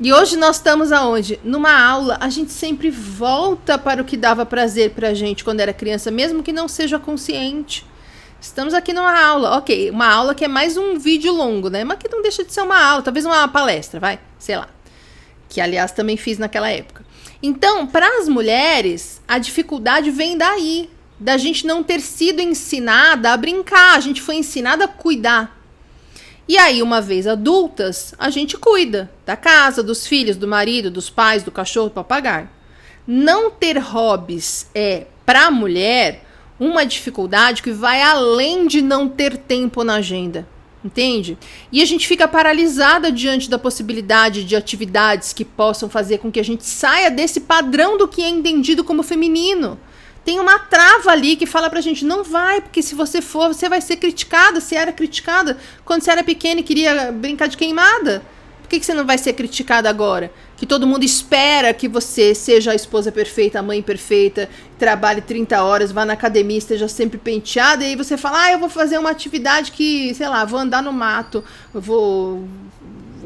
E hoje nós estamos aonde? Numa aula, a gente sempre volta para o que dava prazer pra gente quando era criança, mesmo que não seja consciente. Estamos aqui numa aula, ok, uma aula que é mais um vídeo longo, né? Mas que não deixa de ser uma aula, talvez uma palestra, vai, sei lá. Que, aliás, também fiz naquela época. Então, para as mulheres, a dificuldade vem daí, da gente não ter sido ensinada a brincar, a gente foi ensinada a cuidar. E aí, uma vez adultas, a gente cuida da casa, dos filhos, do marido, dos pais, do cachorro, do papagaio. Não ter hobbies é, para a mulher, uma dificuldade que vai além de não ter tempo na agenda. Entende? E a gente fica paralisada diante da possibilidade de atividades que possam fazer com que a gente saia desse padrão do que é entendido como feminino. Tem uma trava ali que fala pra gente, não vai, porque se você for, você vai ser criticada. Você era criticada quando você era pequena e queria brincar de queimada. Por que você não vai ser criticada agora? Que todo mundo espera que você seja a esposa perfeita, a mãe perfeita, trabalhe 30 horas, vá na academia, esteja sempre penteada, e aí você fala, eu vou fazer uma atividade que, sei lá, vou andar no mato, eu vou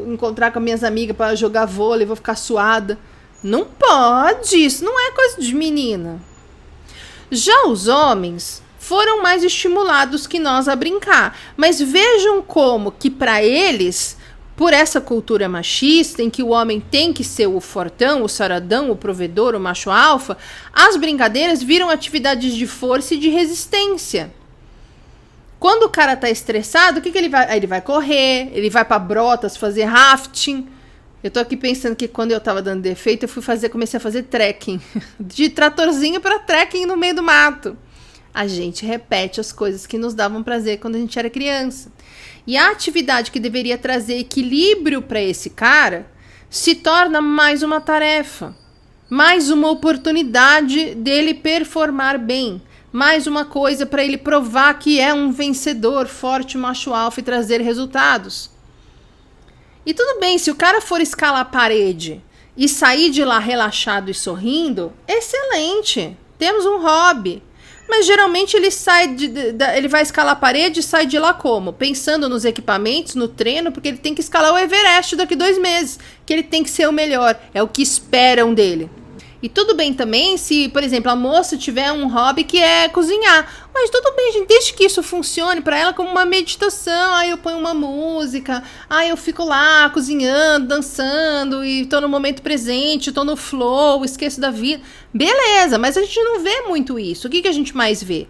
encontrar com minhas amigas para jogar vôlei, vou ficar suada. Não pode, isso não é coisa de menina. Já os homens foram mais estimulados que nós a brincar, mas vejam como que para eles, por essa cultura machista, em que o homem tem que ser o fortão, o saradão, o provedor, o macho alfa, as brincadeiras viram atividades de força e de resistência. Quando o cara tá estressado, o que ele vai? Ele vai correr, ele vai para Brotas fazer rafting. Eu tô aqui pensando que quando eu tava dando defeito, comecei a fazer trekking. De tratorzinho para trekking no meio do mato. A gente repete as coisas que nos davam prazer quando a gente era criança. E a atividade que deveria trazer equilíbrio para esse cara se torna mais uma tarefa, mais uma oportunidade dele performar bem, mais uma coisa para ele provar que é um vencedor, forte, macho alfa e trazer resultados. E tudo bem, se o cara for escalar a parede e sair de lá relaxado e sorrindo, excelente, temos um hobby. Mas geralmente ele vai escalar a parede e sai de lá como? Pensando nos equipamentos, no treino, porque ele tem que escalar o Everest daqui 2 meses, que ele tem que ser o melhor, é o que esperam dele. E tudo bem também se, por exemplo, a moça tiver um hobby que é cozinhar. Mas tudo bem, gente, desde que isso funcione para ela como uma meditação. Aí eu ponho uma música, aí eu fico lá cozinhando, dançando, e tô no momento presente, tô no flow, esqueço da vida. Beleza, mas a gente não vê muito isso. O que a gente mais vê?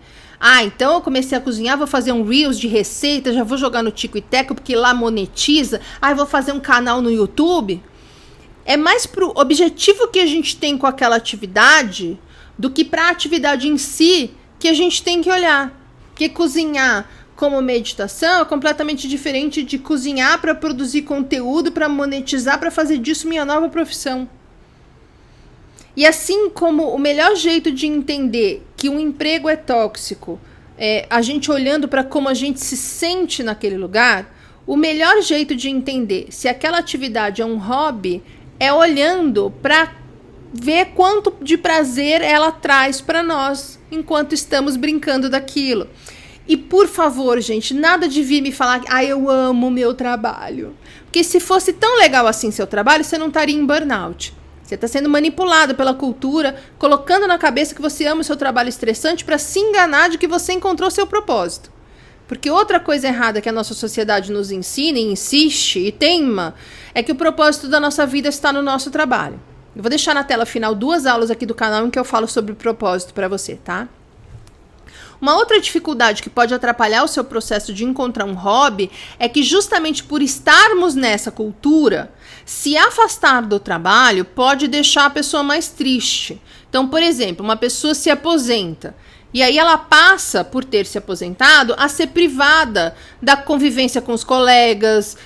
Então eu comecei a cozinhar, vou fazer um Reels de receita, já vou jogar no Tico e Teco, porque lá monetiza. Eu vou fazer um canal no YouTube. É mais pro objetivo que a gente tem com aquela atividade do que para a atividade em si que a gente tem que olhar. Porque cozinhar como meditação é completamente diferente de cozinhar para produzir conteúdo, para monetizar, para fazer disso minha nova profissão. E assim como o melhor jeito de entender que um emprego é tóxico é a gente olhando para como a gente se sente naquele lugar, o melhor jeito de entender se aquela atividade é um hobby é olhando para ver quanto de prazer ela traz para nós enquanto estamos brincando daquilo. E por favor, gente, nada de vir me falar que eu amo o meu trabalho. Porque se fosse tão legal assim seu trabalho, você não estaria em burnout. Você está sendo manipulado pela cultura, colocando na cabeça que você ama o seu trabalho estressante para se enganar de que você encontrou seu propósito. Porque outra coisa errada que a nossa sociedade nos ensina e insiste e teima é que o propósito da nossa vida está no nosso trabalho. Eu vou deixar na tela final 2 aulas aqui do canal em que eu falo sobre propósito para você, tá? Uma outra dificuldade que pode atrapalhar o seu processo de encontrar um hobby é que justamente por estarmos nessa cultura, se afastar do trabalho pode deixar a pessoa mais triste. Então, por exemplo, uma pessoa se aposenta e aí ela passa, por ter se aposentado, a ser privada da convivência com os colegas,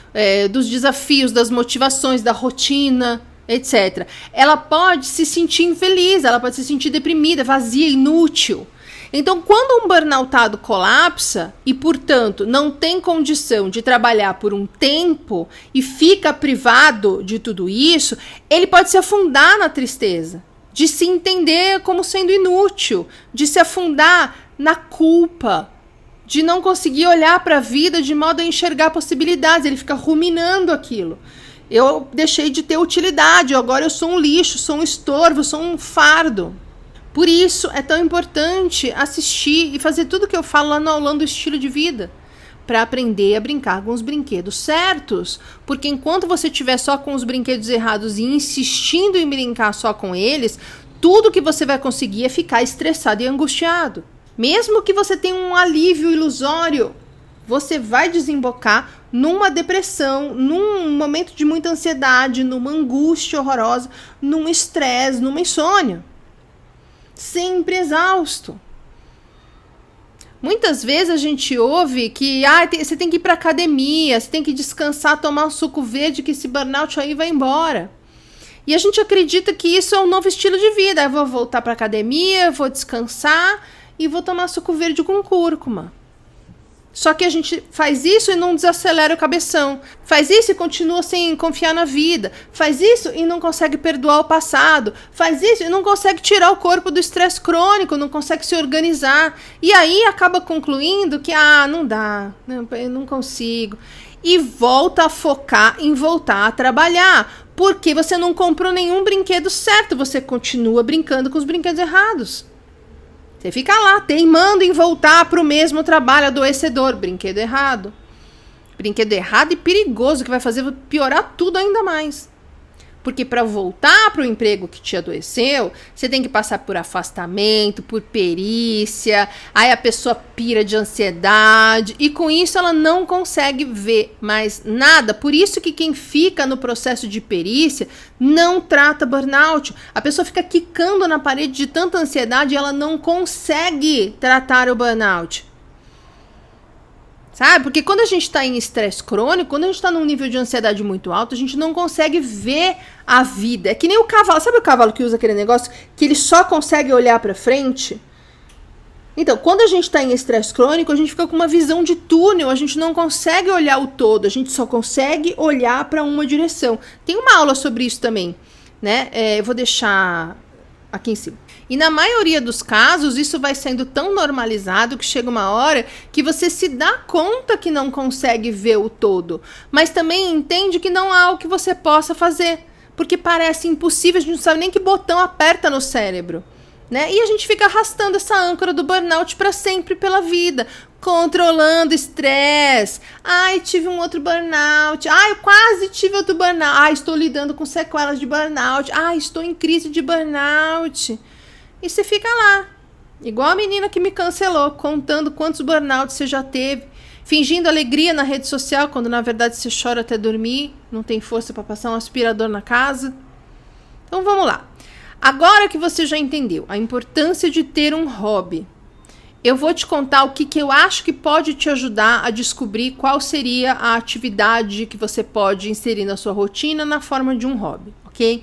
dos desafios, das motivações, da rotina, etc. Ela pode se sentir infeliz, ela pode se sentir deprimida, vazia, inútil. Então, quando um burnoutado colapsa e, portanto, não tem condição de trabalhar por um tempo e fica privado de tudo isso, ele pode se afundar na tristeza, de se entender como sendo inútil, de se afundar na culpa, de não conseguir olhar para a vida de modo a enxergar possibilidades, ele fica ruminando aquilo. Eu deixei de ter utilidade, agora eu sou um lixo, sou um estorvo, sou um fardo. Por isso é tão importante assistir e fazer tudo que eu falo lá no aulão do estilo de vida, para aprender a brincar com os brinquedos certos, porque enquanto você estiver só com os brinquedos errados e insistindo em brincar só com eles, tudo que você vai conseguir é ficar estressado e angustiado. Mesmo que você tenha um alívio ilusório, você vai desembocar numa depressão, num momento de muita ansiedade, numa angústia horrorosa, num estresse, numa insônia. Sempre exausto. Muitas vezes a gente ouve que você tem que ir para academia, você tem que descansar, tomar um suco verde, que esse burnout aí vai embora. E a gente acredita que isso é um novo estilo de vida. Eu vou voltar para academia, vou descansar e vou tomar suco verde com cúrcuma. Só que a gente faz isso e não desacelera o cabeção. Faz isso e continua sem confiar na vida. Faz isso e não consegue perdoar o passado. Faz isso e não consegue tirar o corpo do estresse crônico, não consegue se organizar. E aí acaba concluindo que, não dá, eu não consigo. E volta a focar em voltar a trabalhar. Porque você não comprou nenhum brinquedo certo, você continua brincando com os brinquedos errados. Você fica lá, teimando em voltar para o mesmo trabalho adoecedor. Brinquedo errado. Brinquedo errado e perigoso, que vai fazer piorar tudo ainda mais. Porque para voltar para o emprego que te adoeceu, você tem que passar por afastamento, por perícia, aí a pessoa pira de ansiedade, e com isso ela não consegue ver mais nada. Por isso que quem fica no processo de perícia não trata burnout. A pessoa fica quicando na parede de tanta ansiedade e ela não consegue tratar o burnout. Sabe? Porque quando a gente está em estresse crônico, quando a gente está num nível de ansiedade muito alto, a gente não consegue ver a vida. É que nem o cavalo. Sabe o cavalo que usa aquele negócio que ele só consegue olhar para frente? Então, quando a gente está em estresse crônico, a gente fica com uma visão de túnel. A gente não consegue olhar o todo. A gente só consegue olhar para uma direção. Tem uma aula sobre isso também, né? Eu vou deixar aqui em cima. E na maioria dos casos, isso vai sendo tão normalizado que chega uma hora que você se dá conta que não consegue ver o todo, mas também entende que não há algo que você possa fazer, porque parece impossível, a gente não sabe nem que botão aperta no cérebro, né? E a gente fica arrastando essa âncora do burnout para sempre pela vida, controlando estresse. Tive um outro burnout. Eu quase tive outro burnout. Estou lidando com sequelas de burnout. Estou em crise de burnout. E você fica lá, igual a menina que me cancelou, contando quantos burnouts você já teve, fingindo alegria na rede social, quando na verdade você chora até dormir, não tem força para passar um aspirador na casa. Então vamos lá. Agora que você já entendeu a importância de ter um hobby, eu vou te contar o que eu acho que pode te ajudar a descobrir qual seria a atividade que você pode inserir na sua rotina na forma de um hobby, ok?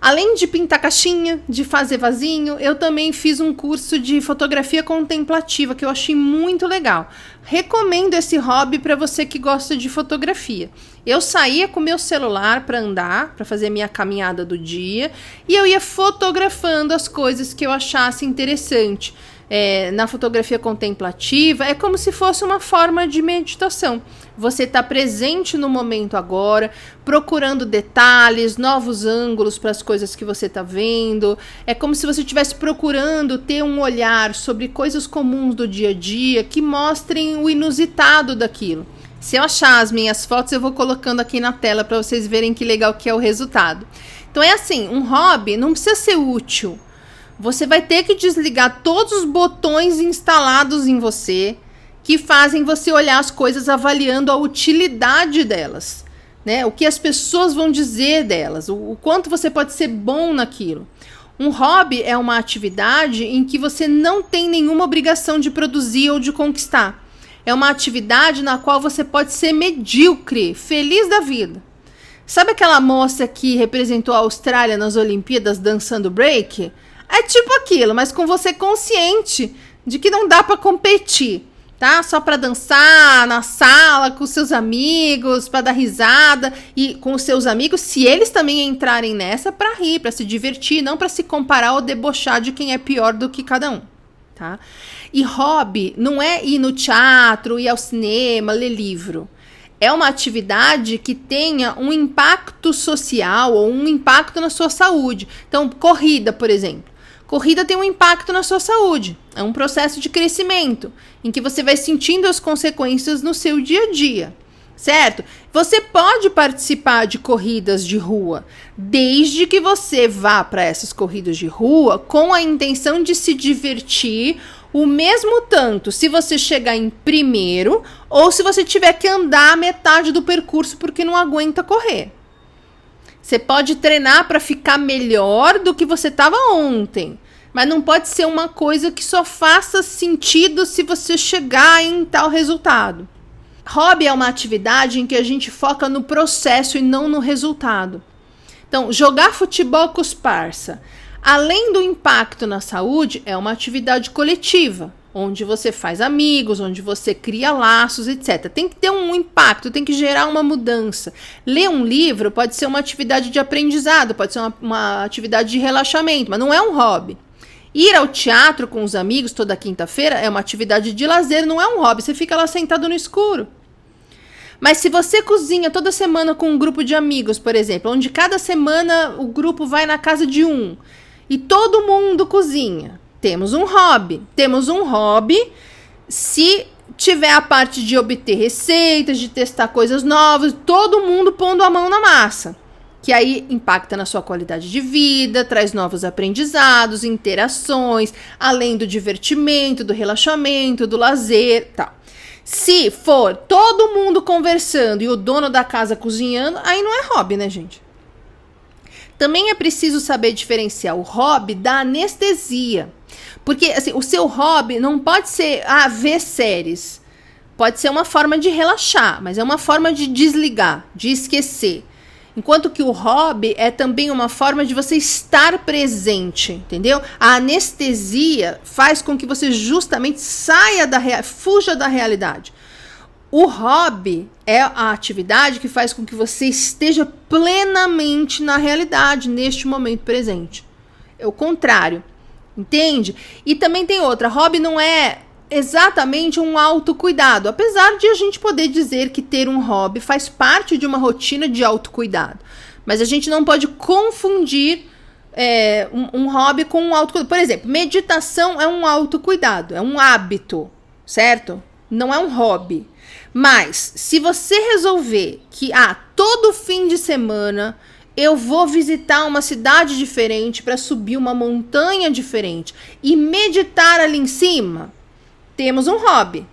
Além de pintar caixinha, de fazer vasinho, eu também fiz um curso de fotografia contemplativa, que eu achei muito legal. Recomendo esse hobby para você que gosta de fotografia. Eu saía com meu celular para andar, para fazer minha caminhada do dia, e eu ia fotografando as coisas que eu achasse interessante. na fotografia contemplativa, é como se fosse uma forma de meditação. Você está presente no momento agora, procurando detalhes, novos ângulos para as coisas que você está vendo. É como se você estivesse procurando ter um olhar sobre coisas comuns do dia a dia que mostrem o inusitado daquilo. Se eu achar as minhas fotos, eu vou colocando aqui na tela para vocês verem que legal que é o resultado. Então é assim, um hobby não precisa ser útil. Você vai ter que desligar todos os botões instalados em você que fazem você olhar as coisas avaliando a utilidade delas, né? O que as pessoas vão dizer delas, o quanto você pode ser bom naquilo. Um hobby é uma atividade em que você não tem nenhuma obrigação de produzir ou de conquistar. É uma atividade na qual você pode ser medíocre, feliz da vida. Sabe aquela moça que representou a Austrália nas Olimpíadas dançando break? É tipo aquilo, mas com você consciente de que não dá para competir, tá? Só para dançar na sala com seus amigos, para dar risada e com os seus amigos, se eles também entrarem nessa, para rir, para se divertir, não para se comparar ou debochar de quem é pior do que cada um, tá? E hobby não é ir no teatro, ir ao cinema, ler livro. É uma atividade que tenha um impacto social ou um impacto na sua saúde. Então, corrida, por exemplo. Corrida tem um impacto na sua saúde. É um processo de crescimento, em que você vai sentindo as consequências no seu dia a dia, certo? Você pode participar de corridas de rua, desde que você vá para essas corridas de rua com a intenção de se divertir o mesmo tanto se você chegar em primeiro ou se você tiver que andar metade do percurso porque não aguenta correr. Você pode treinar para ficar melhor do que você estava ontem, mas não pode ser uma coisa que só faça sentido se você chegar em tal resultado. Hobby é uma atividade em que a gente foca no processo e não no resultado. Então, jogar futebol com os parça, além do impacto na saúde, é uma atividade coletiva, onde você faz amigos, onde você cria laços, etc. Tem que ter um impacto, tem que gerar uma mudança. Ler um livro pode ser uma atividade de aprendizado, pode ser uma atividade de relaxamento, mas não é um hobby. Ir ao teatro com os amigos toda quinta-feira é uma atividade de lazer, não é um hobby, você fica lá sentado no escuro. Mas se você cozinha toda semana com um grupo de amigos, por exemplo, onde cada semana o grupo vai na casa de um e todo mundo cozinha, temos um hobby. Temos um hobby se tiver a parte de obter receitas, de testar coisas novas, todo mundo pondo a mão na massa. Que aí impacta na sua qualidade de vida, traz novos aprendizados, interações, além do divertimento, do relaxamento, do lazer, tal. Se for todo mundo conversando e o dono da casa cozinhando, aí não é hobby, né, gente? Também é preciso saber diferenciar o hobby da anestesia. Porque assim, o seu hobby não pode ser ver séries. Pode ser uma forma de relaxar, mas é uma forma de desligar, de esquecer. Enquanto que o hobby é também uma forma de você estar presente, entendeu? A anestesia faz com que você justamente fuja da realidade. O hobby é a atividade que faz com que você esteja plenamente na realidade, neste momento presente. É o contrário, entende? E também tem outra, hobby não é exatamente um autocuidado, apesar de a gente poder dizer que ter um hobby faz parte de uma rotina de autocuidado. Mas a gente não pode confundir um hobby com um autocuidado. Por exemplo, meditação é um autocuidado, é um hábito, certo? Não é um hobby. Mas se você resolver que todo fim de semana eu vou visitar uma cidade diferente para subir uma montanha diferente e meditar ali em cima, temos um hobby.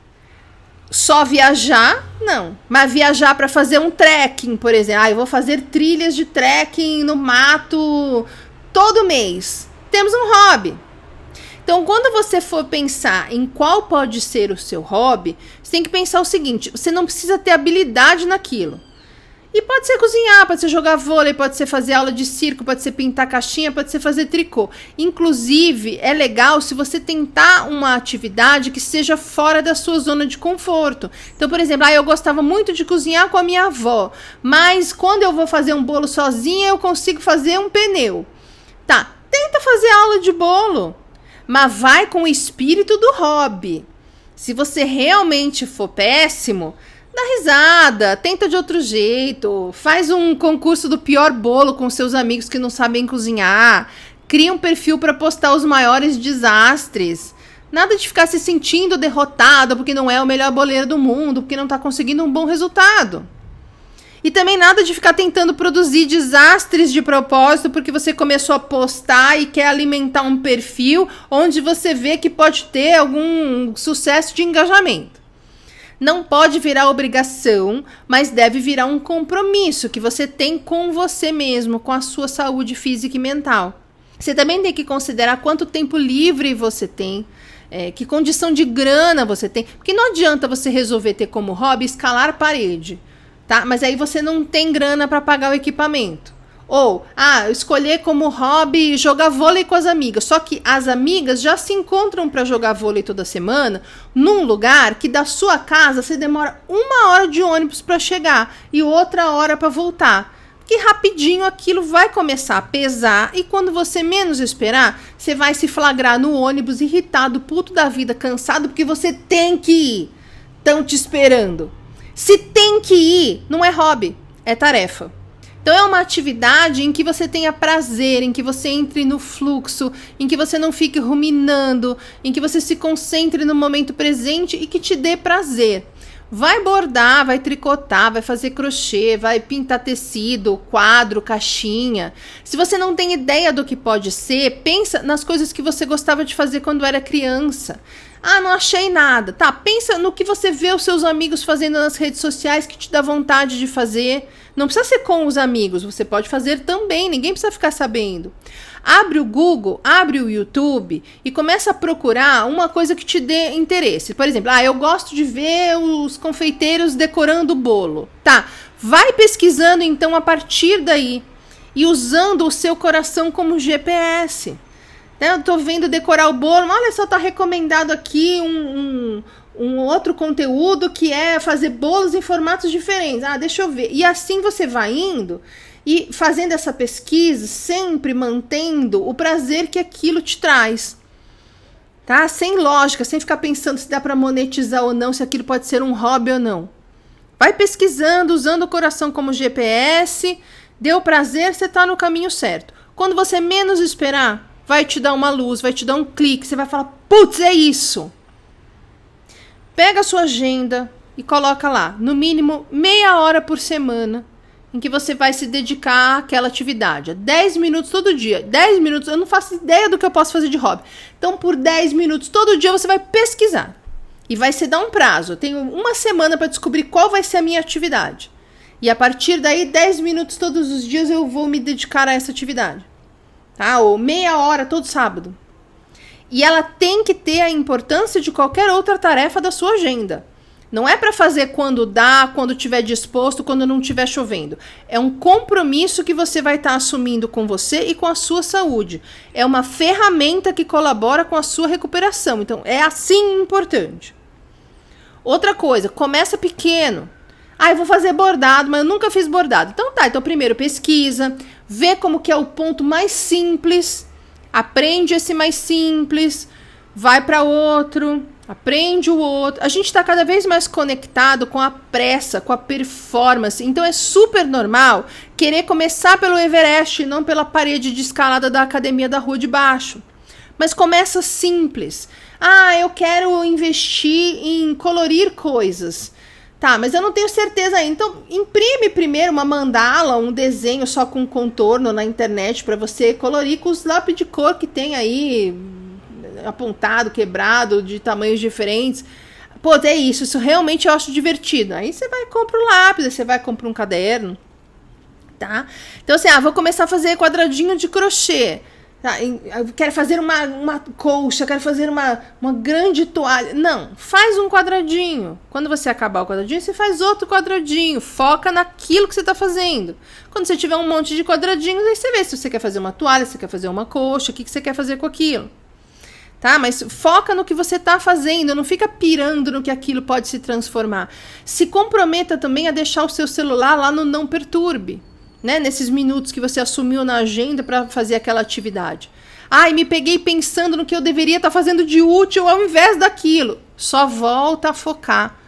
Só viajar, não. Mas viajar para fazer um trekking, por exemplo. Eu vou fazer trilhas de trekking no mato todo mês. Temos um hobby. Então, quando você for pensar em qual pode ser o seu hobby, você tem que pensar o seguinte: você não precisa ter habilidade naquilo. E pode ser cozinhar, pode ser jogar vôlei, pode ser fazer aula de circo, pode ser pintar caixinha, pode ser fazer tricô. Inclusive, é legal se você tentar uma atividade que seja fora da sua zona de conforto. Então, por exemplo, eu gostava muito de cozinhar com a minha avó, mas quando eu vou fazer um bolo sozinha, eu consigo fazer um pneu. Tá, tenta fazer aula de bolo. mas vai com o espírito do hobby. Se você realmente for péssimo, dá risada, tenta de outro jeito, faz um concurso do pior bolo com seus amigos que não sabem cozinhar, cria um perfil para postar os maiores desastres. Nada de ficar se sentindo derrotado porque não é o melhor boleiro do mundo, porque não está conseguindo um bom resultado. E também nada de ficar tentando produzir desastres de propósito porque você começou a postar e quer alimentar um perfil onde você vê que pode ter algum sucesso de engajamento. Não pode virar obrigação, mas deve virar um compromisso que você tem com você mesmo, com a sua saúde física e mental. Você também tem que considerar quanto tempo livre você tem, que condição de grana você tem, porque não adianta você resolver ter como hobby escalar parede. Tá? Mas aí você não tem grana para pagar o equipamento. Ou, escolher como hobby jogar vôlei com as amigas. Só que as amigas já se encontram para jogar vôlei toda semana num lugar que da sua casa você demora 1 hora de ônibus para chegar e outra hora para voltar. Que rapidinho aquilo vai começar a pesar e quando você menos esperar, você vai se flagrar no ônibus irritado, puto da vida, cansado, porque você tem que ir. Estão te esperando. Se tem que ir, não é hobby, é tarefa. Então é uma atividade em que você tenha prazer, em que você entre no fluxo, em que você não fique ruminando, em que você se concentre no momento presente e que te dê prazer. Vai bordar, vai tricotar, vai fazer crochê, vai pintar tecido, quadro, caixinha. Se você não tem ideia do que pode ser, pensa nas coisas que você gostava de fazer quando era criança. Não achei nada. Tá, pensa no que você vê os seus amigos fazendo nas redes sociais que te dá vontade de fazer. Não precisa ser com os amigos, você pode fazer também, ninguém precisa ficar sabendo. Abre o Google, abre o YouTube e começa a procurar uma coisa que te dê interesse. Por exemplo, eu gosto de ver os confeiteiros decorando o bolo. Tá, vai pesquisando então a partir daí e usando o seu coração como GPS. Eu tô vendo decorar o bolo, olha só, tá recomendado aqui um outro conteúdo que é fazer bolos em formatos diferentes. Deixa eu ver. E assim você vai indo e fazendo essa pesquisa, sempre mantendo o prazer que aquilo te traz. Tá? Sem lógica, sem ficar pensando se dá para monetizar ou não, se aquilo pode ser um hobby ou não. Vai pesquisando, usando o coração como GPS, deu prazer, você tá no caminho certo. Quando você menos esperar, vai te dar uma luz, vai te dar um clique, você vai falar, putz, é isso. Pega a sua agenda e coloca lá, no mínimo meia hora por semana, em que você vai se dedicar àquela atividade. 10 minutos todo dia. 10 minutos, eu não faço ideia do que eu posso fazer de hobby. Então, por 10 minutos todo dia, você vai pesquisar. E vai se dar um prazo. Eu tenho 1 semana para descobrir qual vai ser a minha atividade. E a partir daí, 10 minutos todos os dias, eu vou me dedicar a essa atividade. Tá? Ou meia hora todo sábado. E ela tem que ter a importância de qualquer outra tarefa da sua agenda. Não é para fazer quando dá, quando estiver disposto, quando não estiver chovendo. É um compromisso que você vai estar assumindo com você e com a sua saúde. É uma ferramenta que colabora com a sua recuperação. Então, é assim importante. Outra coisa, começa pequeno. Eu vou fazer bordado, mas eu nunca fiz bordado. Então tá, então primeiro pesquisa, vê como que é o ponto mais simples, aprende esse mais simples, vai para outro, aprende o outro. A gente está cada vez mais conectado com a pressa, com a performance. Então é super normal querer começar pelo Everest e não pela parede de escalada da academia da rua de baixo. Mas começa simples. Eu quero investir em colorir coisas. Tá, mas eu não tenho certeza ainda. Então, imprime primeiro uma mandala, um desenho só com contorno na internet para você colorir com os lápis de cor que tem aí, apontado, quebrado, de tamanhos diferentes. Pô, é isso realmente eu acho divertido. Aí você vai e compra o lápis, aí você vai e compra um caderno, tá? Então, assim, vou começar a fazer quadradinho de crochê. Tá, eu quero fazer uma colcha, quero fazer uma grande toalha. Não, faz um quadradinho. Quando você acabar o quadradinho, você faz outro quadradinho. Foca naquilo que você está fazendo. Quando você tiver um monte de quadradinhos, aí você vê se você quer fazer uma toalha, se você quer fazer uma colcha, o que você quer fazer com aquilo. Tá? Mas foca no que você está fazendo, não fica pirando no que aquilo pode se transformar. Se comprometa também a deixar o seu celular lá no não perturbe. Né, nesses minutos que você assumiu na agenda para fazer aquela atividade. Ai, me peguei pensando no que eu deveria estar fazendo de útil ao invés daquilo. Só volta a focar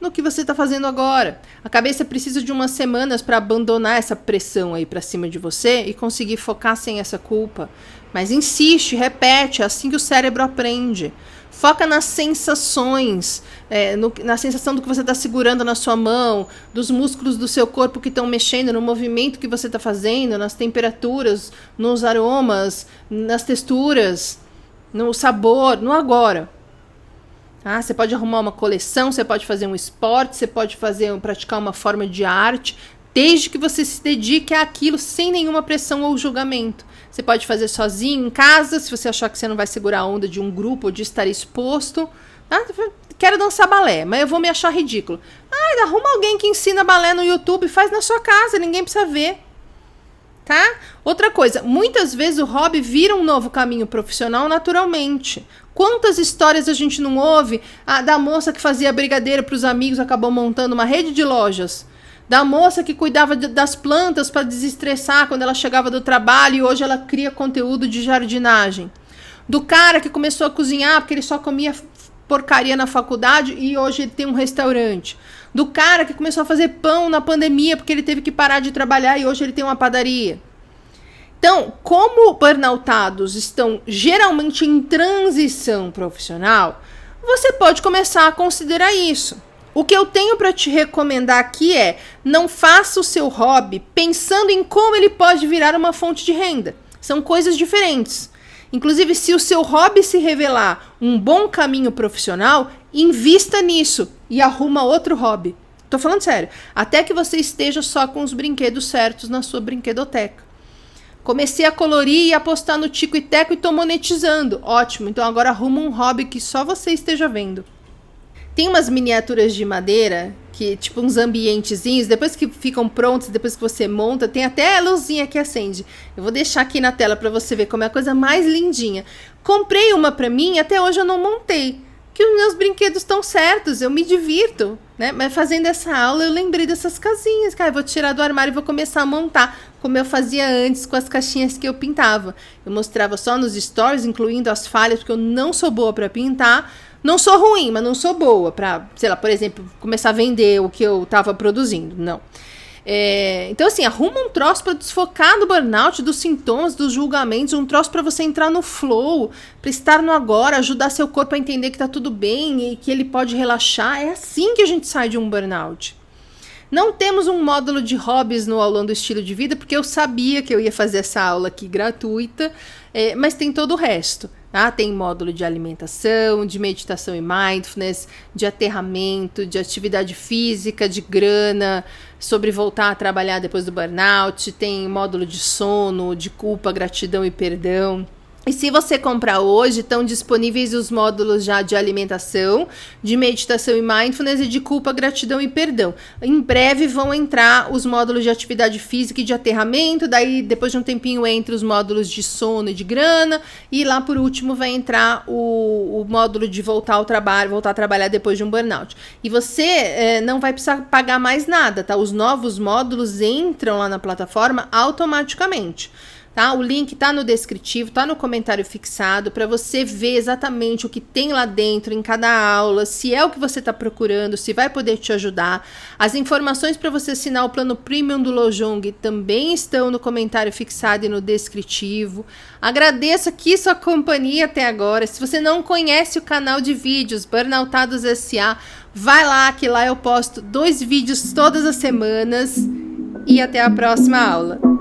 no que você está fazendo agora. A cabeça precisa de umas semanas para abandonar essa pressão aí para cima de você e conseguir focar sem essa culpa. Mas insiste, repete, é assim que o cérebro aprende. Foca nas sensações, na sensação do que você está segurando na sua mão, dos músculos do seu corpo que estão mexendo, no movimento que você está fazendo, nas temperaturas, nos aromas, nas texturas, no sabor, no agora. Ah, você pode arrumar uma coleção, você pode fazer um esporte, você pode praticar uma forma de arte, desde que você se dedique àquilo sem nenhuma pressão ou julgamento. Você pode fazer sozinho, em casa, se você achar que você não vai segurar a onda de um grupo ou de estar exposto. Ah, quero dançar balé, mas eu vou me achar ridículo. Ah, arruma alguém que ensina balé no YouTube, faz na sua casa, ninguém precisa ver. Tá? Outra coisa, muitas vezes o hobby vira um novo caminho profissional naturalmente. Quantas histórias a gente não ouve da moça que fazia brigadeiro para os amigos, acabou montando uma rede de lojas. Da moça que cuidava das plantas para desestressar quando ela chegava do trabalho e hoje ela cria conteúdo de jardinagem. Do cara que começou a cozinhar porque ele só comia porcaria na faculdade e hoje ele tem um restaurante. Do cara que começou a fazer pão na pandemia porque ele teve que parar de trabalhar e hoje ele tem uma padaria. Então, como burnoutados estão geralmente em transição profissional, você pode começar a considerar isso. O que eu tenho para te recomendar aqui é: não faça o seu hobby pensando em como ele pode virar uma fonte de renda. São coisas diferentes. Inclusive, se o seu hobby se revelar um bom caminho profissional, invista nisso e arruma outro hobby. Tô falando sério. Até que você esteja só com os brinquedos certos na sua brinquedoteca. Comecei a colorir e apostar no tico e teco e tô monetizando. Ótimo, então agora arruma um hobby que só você esteja vendo. Tem umas miniaturas de madeira, que tipo uns ambientezinhos, depois que ficam prontos, depois que você monta, tem até a luzinha que acende. Eu vou deixar aqui na tela para você ver como é a coisa mais lindinha. Comprei uma para mim, até hoje eu não montei. Que os meus brinquedos estão certos, eu me divirto, né? Mas fazendo essa aula eu lembrei dessas casinhas, cara, eu vou tirar do armário e vou começar a montar, como eu fazia antes com as caixinhas que eu pintava. Eu mostrava só nos stories, incluindo as falhas, porque eu não sou boa para pintar. Não sou ruim, mas não sou boa para, sei lá, por exemplo, começar a vender o que eu estava produzindo, não. Então, assim, arruma um troço para desfocar do burnout, dos sintomas, dos julgamentos, um troço para você entrar no flow, para estar no agora, ajudar seu corpo a entender que tá tudo bem e que ele pode relaxar. É assim que a gente sai de um burnout. Não temos um módulo de hobbies no Aulão do Estilo de Vida, porque eu sabia que eu ia fazer essa aula aqui gratuita, mas tem todo o resto. Tá? Tem módulo de alimentação, de meditação e mindfulness, de aterramento, de atividade física, de grana, sobre voltar a trabalhar depois do burnout, tem módulo de sono, de culpa, gratidão e perdão. E se você comprar hoje, estão disponíveis os módulos já de alimentação, de meditação e mindfulness e de culpa, gratidão e perdão. Em breve vão entrar os módulos de atividade física e de aterramento, daí depois de um tempinho entra os módulos de sono e de grana, e lá por último vai entrar o módulo de voltar ao trabalho, voltar a trabalhar depois de um burnout. E você não vai precisar pagar mais nada, tá? Os novos módulos entram lá na plataforma automaticamente. Tá? O link está no descritivo, está no comentário fixado para você ver exatamente o que tem lá dentro em cada aula, se é o que você está procurando, se vai poder te ajudar. As informações para você assinar o plano Premium do Lojong também estão no comentário fixado e no descritivo. Agradeço aqui sua companhia até agora. Se você não conhece o canal de vídeos Burnoutados S.A., vai lá, que lá eu posto 2 vídeos todas as semanas. E até a próxima aula.